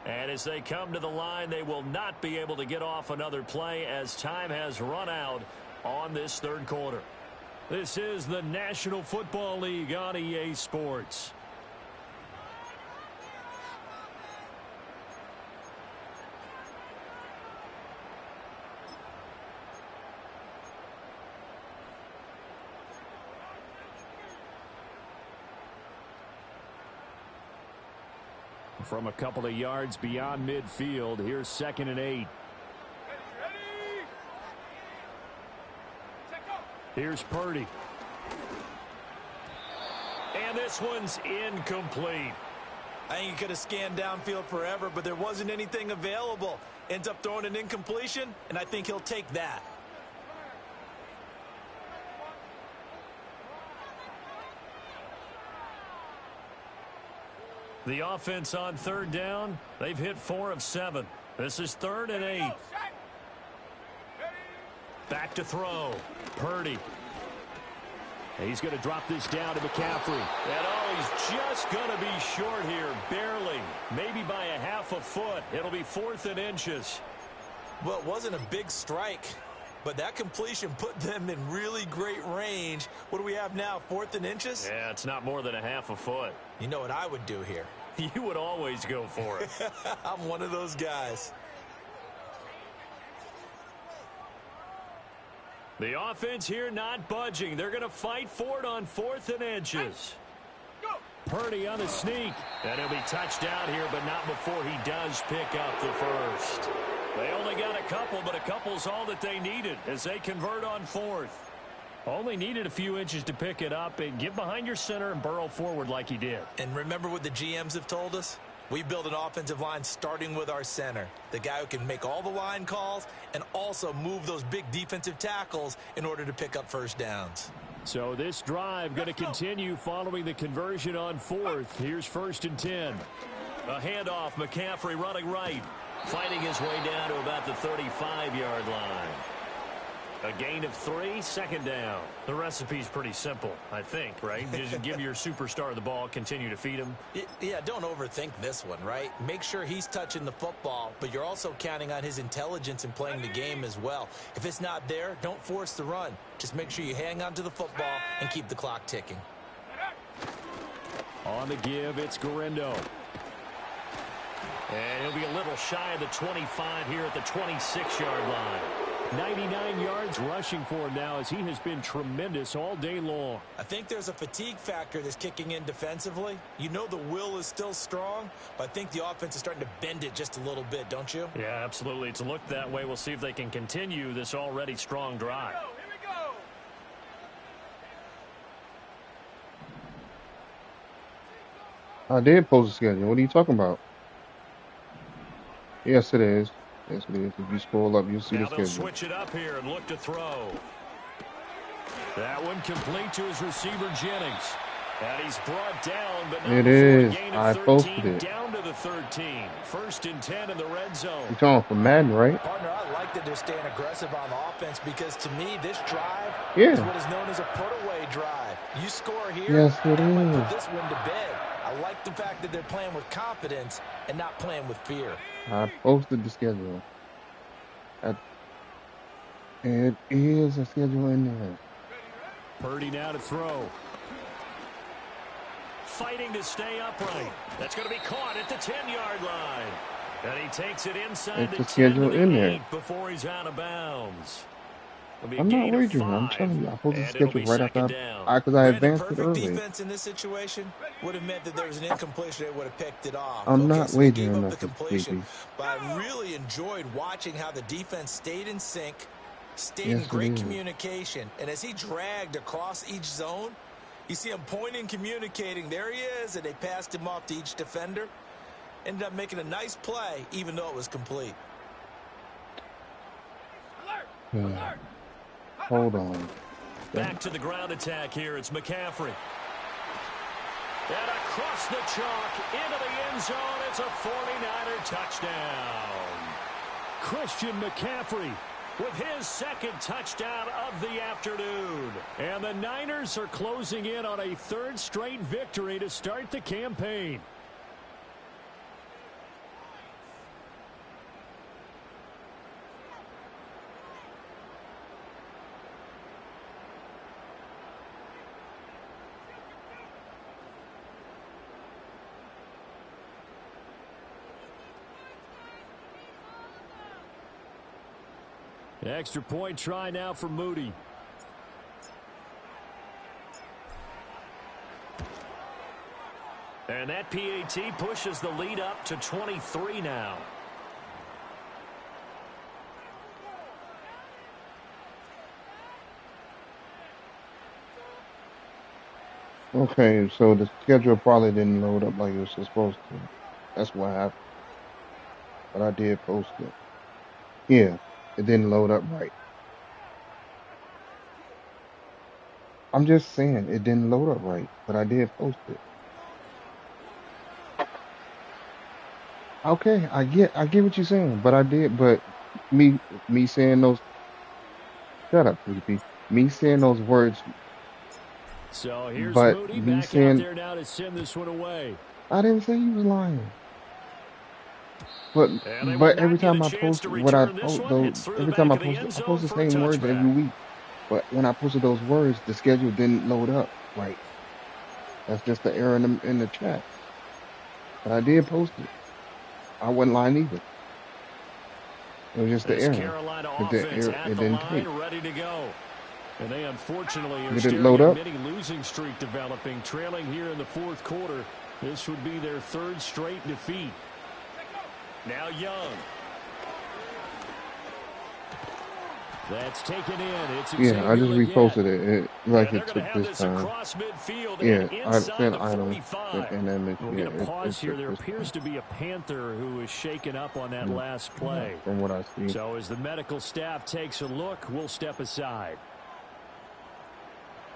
And as they come to the line, they will not be able to get off another play as time has run out on this 3rd quarter. This is the National Football League on EA Sports. From a couple of yards beyond midfield, here's 2nd and 8. Here's Purdy. And this one's incomplete. I think he could have scanned downfield forever, but there wasn't anything available. Ends up throwing an incompletion, and I think he'll take that. The offense on third down, they've hit 4 of 7. This is 3rd and 8. Back to throw. Purdy. He's going to drop this down to McCaffrey. And he's just going to be short here, barely. Maybe by a half a foot. It'll be 4th and inches. Well, it wasn't a big strike, but that completion put them in really great range. What do we have now, 4th and inches? Yeah, it's not more than a half a foot. You know what I would do here? You would always go for it. I'm one of those guys. The offense here not budging. They're going to fight for it on 4th and inches. Purdy on the sneak. And he'll be touchdown here, but not before he does pick up the first. They only got a couple, but a couple's all that they needed as they convert on 4th. Only needed a few inches to pick it up and get behind your center and burrow forward like he did. And remember what the GMs have told us? We build an offensive line starting with our center, the guy who can make all the line calls and also move those big defensive tackles in order to pick up first downs. So this drive going to continue following the conversion on 4th. Here's 1st and 10. A handoff, McCaffrey running right, fighting his way down to about the 35-yard line. A gain of 3, 2nd down. The recipe's pretty simple, I think, right? Just give your superstar the ball, continue to feed him. Yeah, don't overthink this one, right? Make sure he's touching the football, but you're also counting on his intelligence in playing the game as well. If it's not there, don't force the run. Just make sure you hang on to the football and keep the clock ticking. On the give, it's Guerrero. And he'll be a little shy of the 25 here at the 26-yard line. 99 yards rushing for him now as he has been tremendous all day long. I think there's a fatigue factor that's kicking in defensively. You know the will is still strong, but I think the offense is starting to bend it just a little bit, don't you? Yeah, absolutely. It's looked that way. We'll see if they can continue this already strong drive. Here we go. I did post a schedule. What are you talking about? Yes, it is. Yes, it is. If you scroll up, you'll see the Now they'll schedule. switch it up here and look to throw. That one complete to his receiver, Jennings. And he's brought down, but not It before a is. gain I of 13, posted it. down to the 13. 1st and 10 in the red zone. You're talking for Madden, right? Partner, I like that they're staying aggressive on the offense because to me, this drive Yeah. is what is known as a put-away drive. You score here, Yes, it that might put is. this one to bed. I like the fact that they're playing with confidence and not playing with fear. I posted the schedule. It is a schedule in there. Purdy now to throw. Fighting to stay upright. That's going to be caught at the 10-yard line. And he takes it inside It's the a 10 schedule to the in there. 8 before he's out of bounds. It'll be a I'm gain not of wagering. I'm 5, telling you. I posted the and it'll schedule be right after 2nd down. because I Brandon, advanced it perfect early. defense in this situation would have meant that there was an incompletion. They would have picked it off. I'm not so they gave wagering up the nothing, completion, baby. but I really enjoyed watching how the defense stayed in sync, stayed Yes, in it great is. communication, and as he dragged across each zone, you see him pointing, communicating. There he is, and they passed him off to each defender. Ended up making a nice play, even though it was complete. Yeah. Hold on. Back to the ground attack here. It's McCaffrey. And across the chalk into the end zone. It's a 49er touchdown. Christian McCaffrey. With his 2nd touchdown of the afternoon. And the Niners are closing in on a 3rd straight victory to start the campaign. Extra point try now for Moody. And that PAT pushes the lead up to 23 now. Okay, so the schedule probably didn't load up like it was supposed to. That's what happened. But I did post it. Yeah, it didn't load up right. I'm just saying it didn't load up right, but I did post it. Okay, I get what you're saying, but I did, but me saying those, shut up, creepy. Me saying those words, So here's but Moody me back out saying there now to send this one away. I didn't say he was lying. But And they will but every not get a time I chance post to what I return this post one. though, It's through the every time back of the end I zone post the for a same words every touchback. week. But when I posted those words, the schedule didn't load up right. That's just the error in the chat. But I did post it. I wasn't lying either. It was just the This error. Carolina It offense didn't, at it the didn't line, take. ready to go. And they unfortunately are Did it staring load at up? many losing streak developing, trailing here in the fourth quarter. This would be their third straight defeat. Now Young. That's taken in. It's Yeah, I Xavier just Legette. reposted it And like they're it going to took have this this time. across midfield Yeah, and I inside sent the items 45. and image. We'll Yeah, get a pause it here. took There this appears time. to be a Panther who is shaken up on that last play. From what I see. So as the medical staff takes a look, we'll step aside.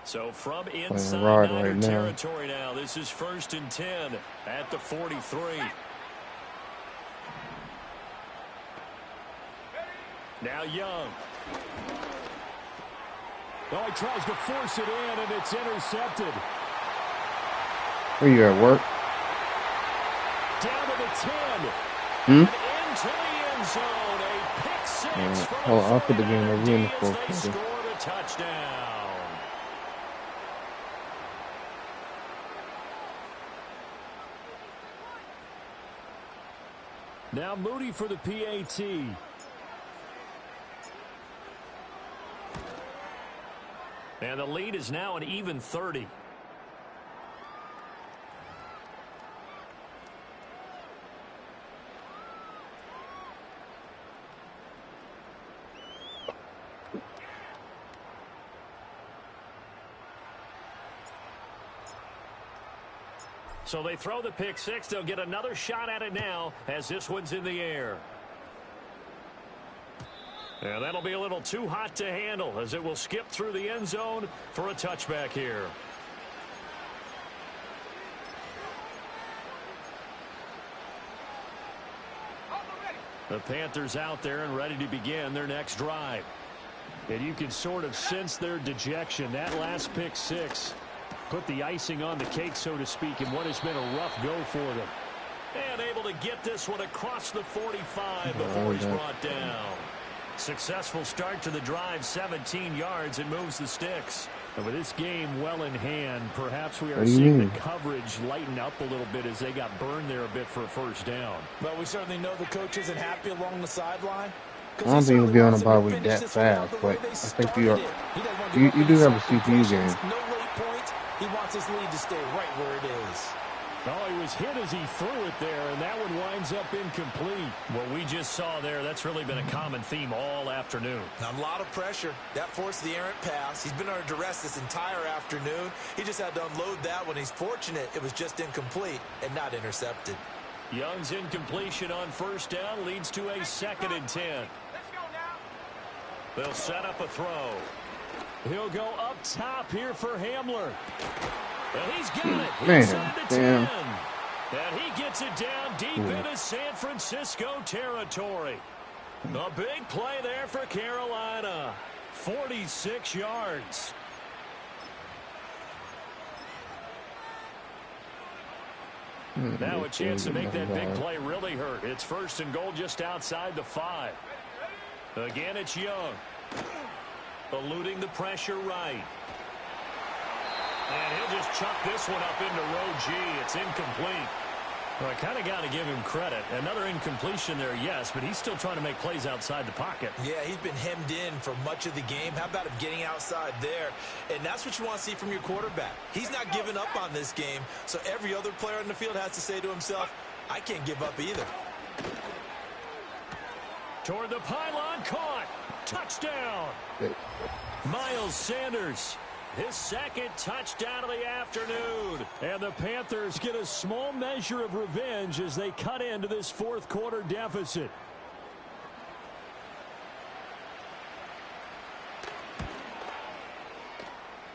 So from Playing inside Rod Niner right now. territory now, this is 1st and 10 at the 43. Now Young. Oh, he tries to force it in, and it's intercepted. Where you at work? Down to the 10. Hmm? And into the end zone. A pick six for Hold on, I'll the put the game 49er over in the D as fourth they quarter. scored a touchdown. Now Moody for the PAT. And the lead is now an even 30. So they throw the pick six. They'll get another shot at it now as this one's in the air. And that'll be a little too hot to handle as it will skip through the end zone for a touchback here. The Panthers out there and ready to begin their next drive. And you can sort of sense their dejection. That last pick six put the icing on the cake, so to speak, in what has been a rough go for them. And able to get this one across the 45 before he's brought down. Successful start to the drive, 17 yards, and moves the sticks. And with this game well in hand, perhaps we are What do you seeing mean? the coverage lighten up a little bit as they got burned there a bit for a first down. But we certainly know the coach isn't happy along the sideline. I don't think he'll be on the bye week that fast, but I think you do have a CPU game. No late points. He wants his lead to stay right where it is. Oh, he was hit as he threw it there, and that one winds up incomplete. What we just saw there, that's really been a common theme all afternoon. A lot of pressure. That forced the errant pass. He's been under duress this entire afternoon. He just had to unload that one. He's fortunate it was just incomplete and not intercepted. Young's incompletion on first down leads to a 2nd and 10. They'll set up a throw. He'll go up top here for Hamler. And he's got it Man, inside the 10. damn. And he gets it down deep into San Francisco territory. A big play there for Carolina. 46 yards. Now a chance to make that big play really hurt. It's 1st and goal just outside the 5. Again, it's Young. Eluding the pressure right. And he'll just chuck this one up into row G. It's incomplete. Well, I kind of got to give him credit. Another incompletion there, yes, but he's still trying to make plays outside the pocket. Yeah, he's been hemmed in for much of the game. How about him getting outside there? And that's what you want to see from your quarterback. He's not giving up on this game, so every other player on the field has to say to himself, I can't give up either. Toward the pylon, caught. Touchdown. Miles Sanders. His second touchdown of the afternoon. And the Panthers get a small measure of revenge as they cut into this fourth quarter deficit.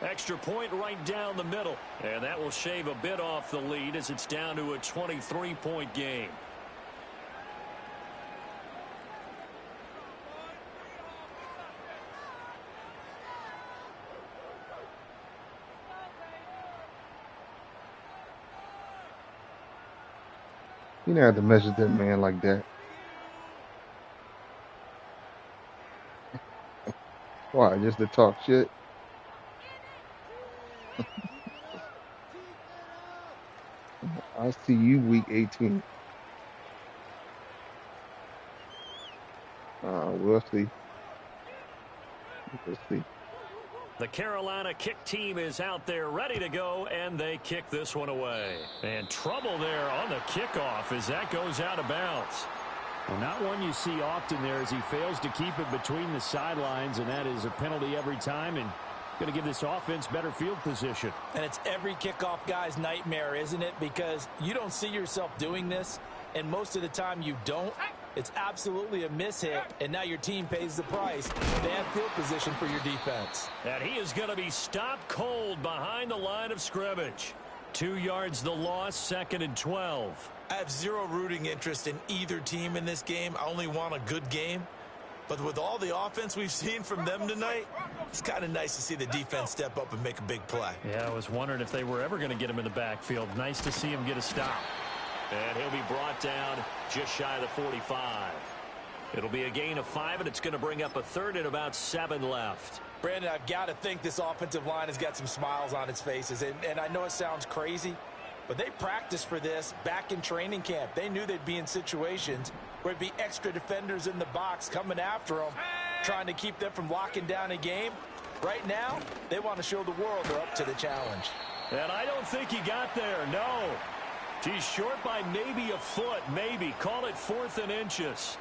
Extra point right down the middle. And that will shave a bit off the lead as it's down to a 23-point game. You know how to measure that man like that. Why? Just to talk shit? I'll see you week 18. We'll see. We'll see. The Carolina kick team is out there ready to go, and they kick this one away. And trouble there on the kickoff as that goes out of bounds. Well, not one you see often there as he fails to keep it between the sidelines, and that is a penalty every time and going to give this offense better field position. And it's every kickoff guy's nightmare, isn't it? Because you don't see yourself doing this, and most of the time you don't. It's absolutely a mishit, and now your team pays the price. Bad field position for your defense. And he is going to be stopped cold behind the line of scrimmage. 2 yards the loss, 2nd and 12. I have zero rooting interest in either team in this game. I only want a good game. But with all the offense we've seen from them tonight, it's kind of nice to see the defense step up and make a big play. Yeah, I was wondering if they were ever going to get him in the backfield. Nice to see him get a stop. And he'll be brought down just shy of the 45. It'll be a gain of 5, and it's going to bring up a 3rd and about 7 left. Brandon, I've got to think this offensive line has got some smiles on its faces. And I know it sounds crazy, but they practiced for this back in training camp. They knew they'd be in situations where it'd be extra defenders in the box coming after them, trying to keep them from locking down a game. Right now, they want to show the world they're up to the challenge. And I don't think he got there, no. He's short by maybe a foot, maybe. Call it 4th and inches.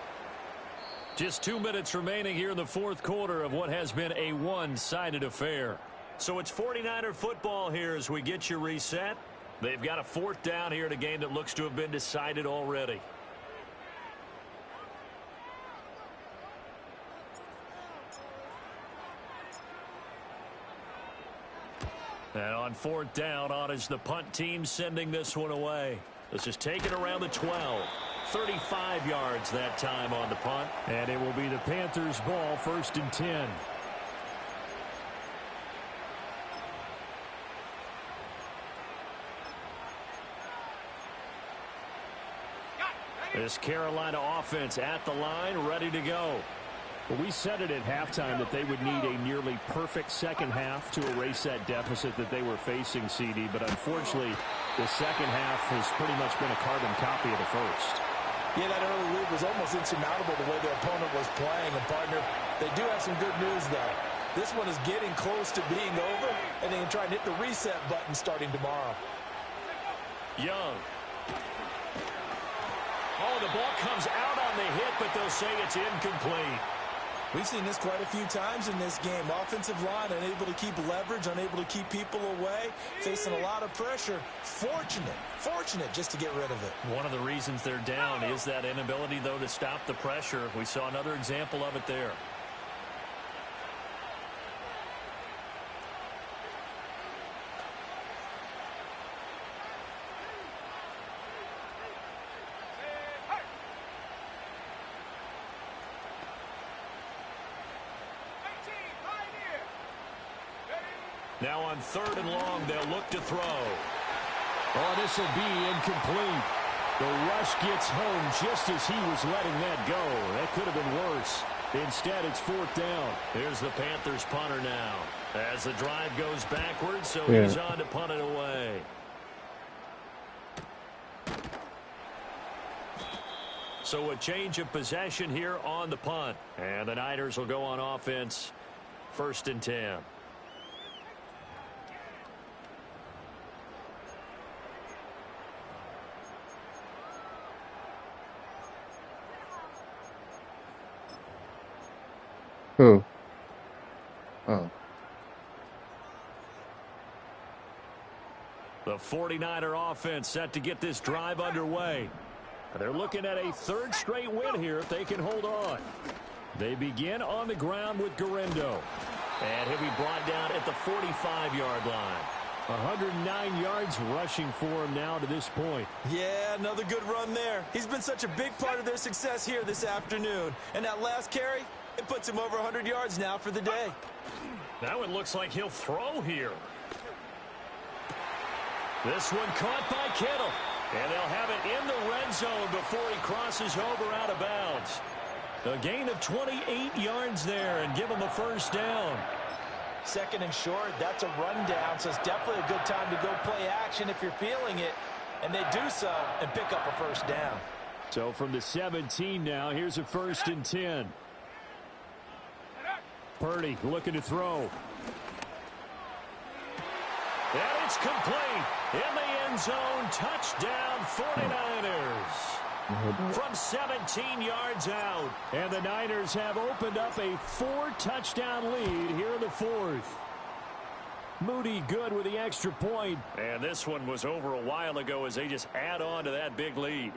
Just 2 minutes remaining here in the fourth quarter of what has been a one-sided affair. So it's 49er football here as we get you reset. They've got a 4th down here in a game that looks to have been decided already. And on 4th down, on is the punt team sending this one away. Let's just take it around the 12. 35 yards that time on the punt. And it will be the Panthers' ball, 1st and 10. This Carolina offense at the line, ready to go. Well, we said it at halftime that they would need a nearly perfect second half to erase that deficit that they were facing, CD. But unfortunately, the second half has pretty much been a carbon copy of the first. Yeah, that early lead was almost insurmountable the way their opponent was playing. And, partner, they do have some good news, though. This one is getting close to being over, and they can try and hit the reset button starting tomorrow. Young. Oh, the ball comes out on the hit, but they'll say it's incomplete. We've seen this quite a few times in this game. Offensive line unable to keep leverage, unable to keep people away, facing a lot of pressure. Fortunate just to get rid of it. One of the reasons they're down is that inability, though, to stop the pressure. We saw another example of it there. Now on 3rd and long, they'll look to throw. Oh, this will be incomplete. The rush gets home just as he was letting that go. That could have been worse. Instead, it's 4th down. Here's the Panthers punter now. As the drive goes backwards, so Yeah. he's on to punt it away. So a change of possession here on the punt. And the Niners will go on offense. 1st and 10. Who? Oh. The 49er offense set to get this drive underway. They're looking at a third straight win here if they can hold on. They begin on the ground with Guerrero. And he'll be brought down at the 45-yard line. 109 yards rushing for him now to this point. Yeah, another good run there. He's been such a big part of their success here this afternoon. And that last carry, it puts him over 100 yards now for the day. That one looks like he'll throw here. This one caught by Kittle. And they'll have it in the red zone before he crosses over out of bounds. A gain of 28 yards there and give him a first down. Second and short, that's a rundown, so it's definitely a good time to go play action if you're feeling it. And they do so and pick up a first down. So from the 17 now, here's a 1st and 10. Purdy looking to throw. And it's complete. In the end zone, touchdown 49ers. From 17 yards out. And the Niners have opened up a 4-touchdown lead here in the 4th. Moody good with the extra point. And this one was over a while ago as they just add on to that big lead.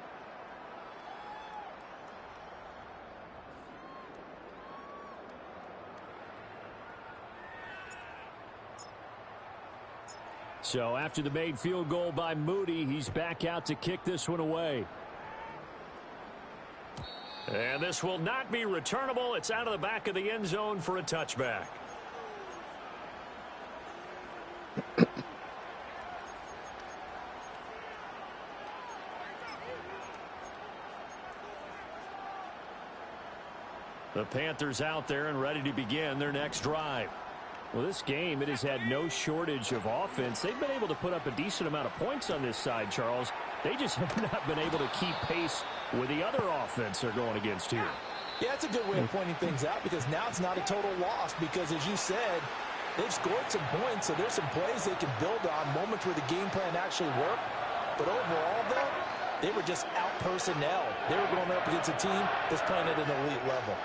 So after the made field goal by Moody, he's back out to kick this one away. And this will not be returnable. It's out of the back of the end zone for a touchback. The Panthers out there and ready to begin their next drive. Well, this game, it has had no shortage of offense. They've been able to put up a decent amount of points on this side, Charles. They just have not been able to keep pace with the other offense they're going against here. Yeah, it's a good way of pointing things out because now it's not a total loss because, as you said, they've scored some points, so there's some plays they can build on, moments where the game plan actually worked. But overall, though, they were just out-personnel. They were going up against a team that's playing at an elite level.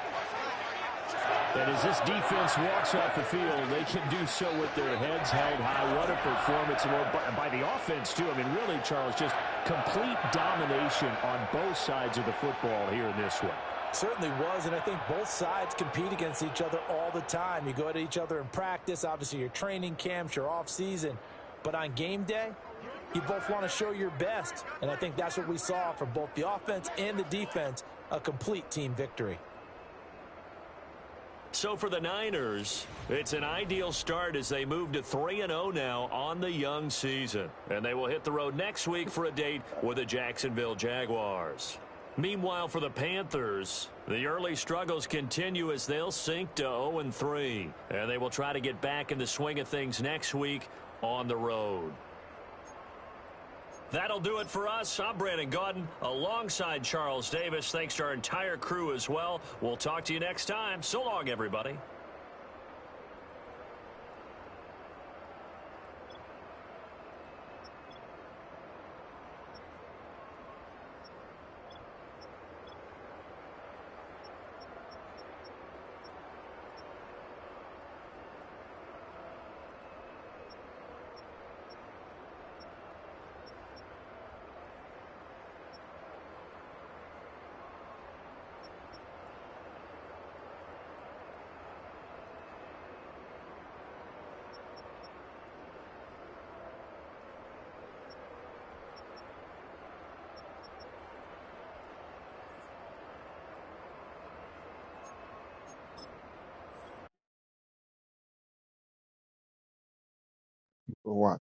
And as this defense walks off the field, they can do so with their heads held high. What a performance by the offense, too. I mean, really, Charles, just complete domination on both sides of the football here in this one. Certainly was, and I think both sides compete against each other all the time. You go at each other in practice, obviously your training camps, your off-season. But on game day, you both want to show your best. And I think that's what we saw from both the offense and the defense, a complete team victory. So for the Niners, it's an ideal start as they move to 3-0 now on the young season. And they will hit the road next week for a date with the Jacksonville Jaguars. Meanwhile, for the Panthers, the early struggles continue as they'll sink to 0-3. And they will try to get back in the swing of things next week on the road. That'll do it for us. I'm Brandon Gaudin alongside Charles Davis. Thanks to our entire crew as well. We'll talk to you next time. So long, everybody. For what?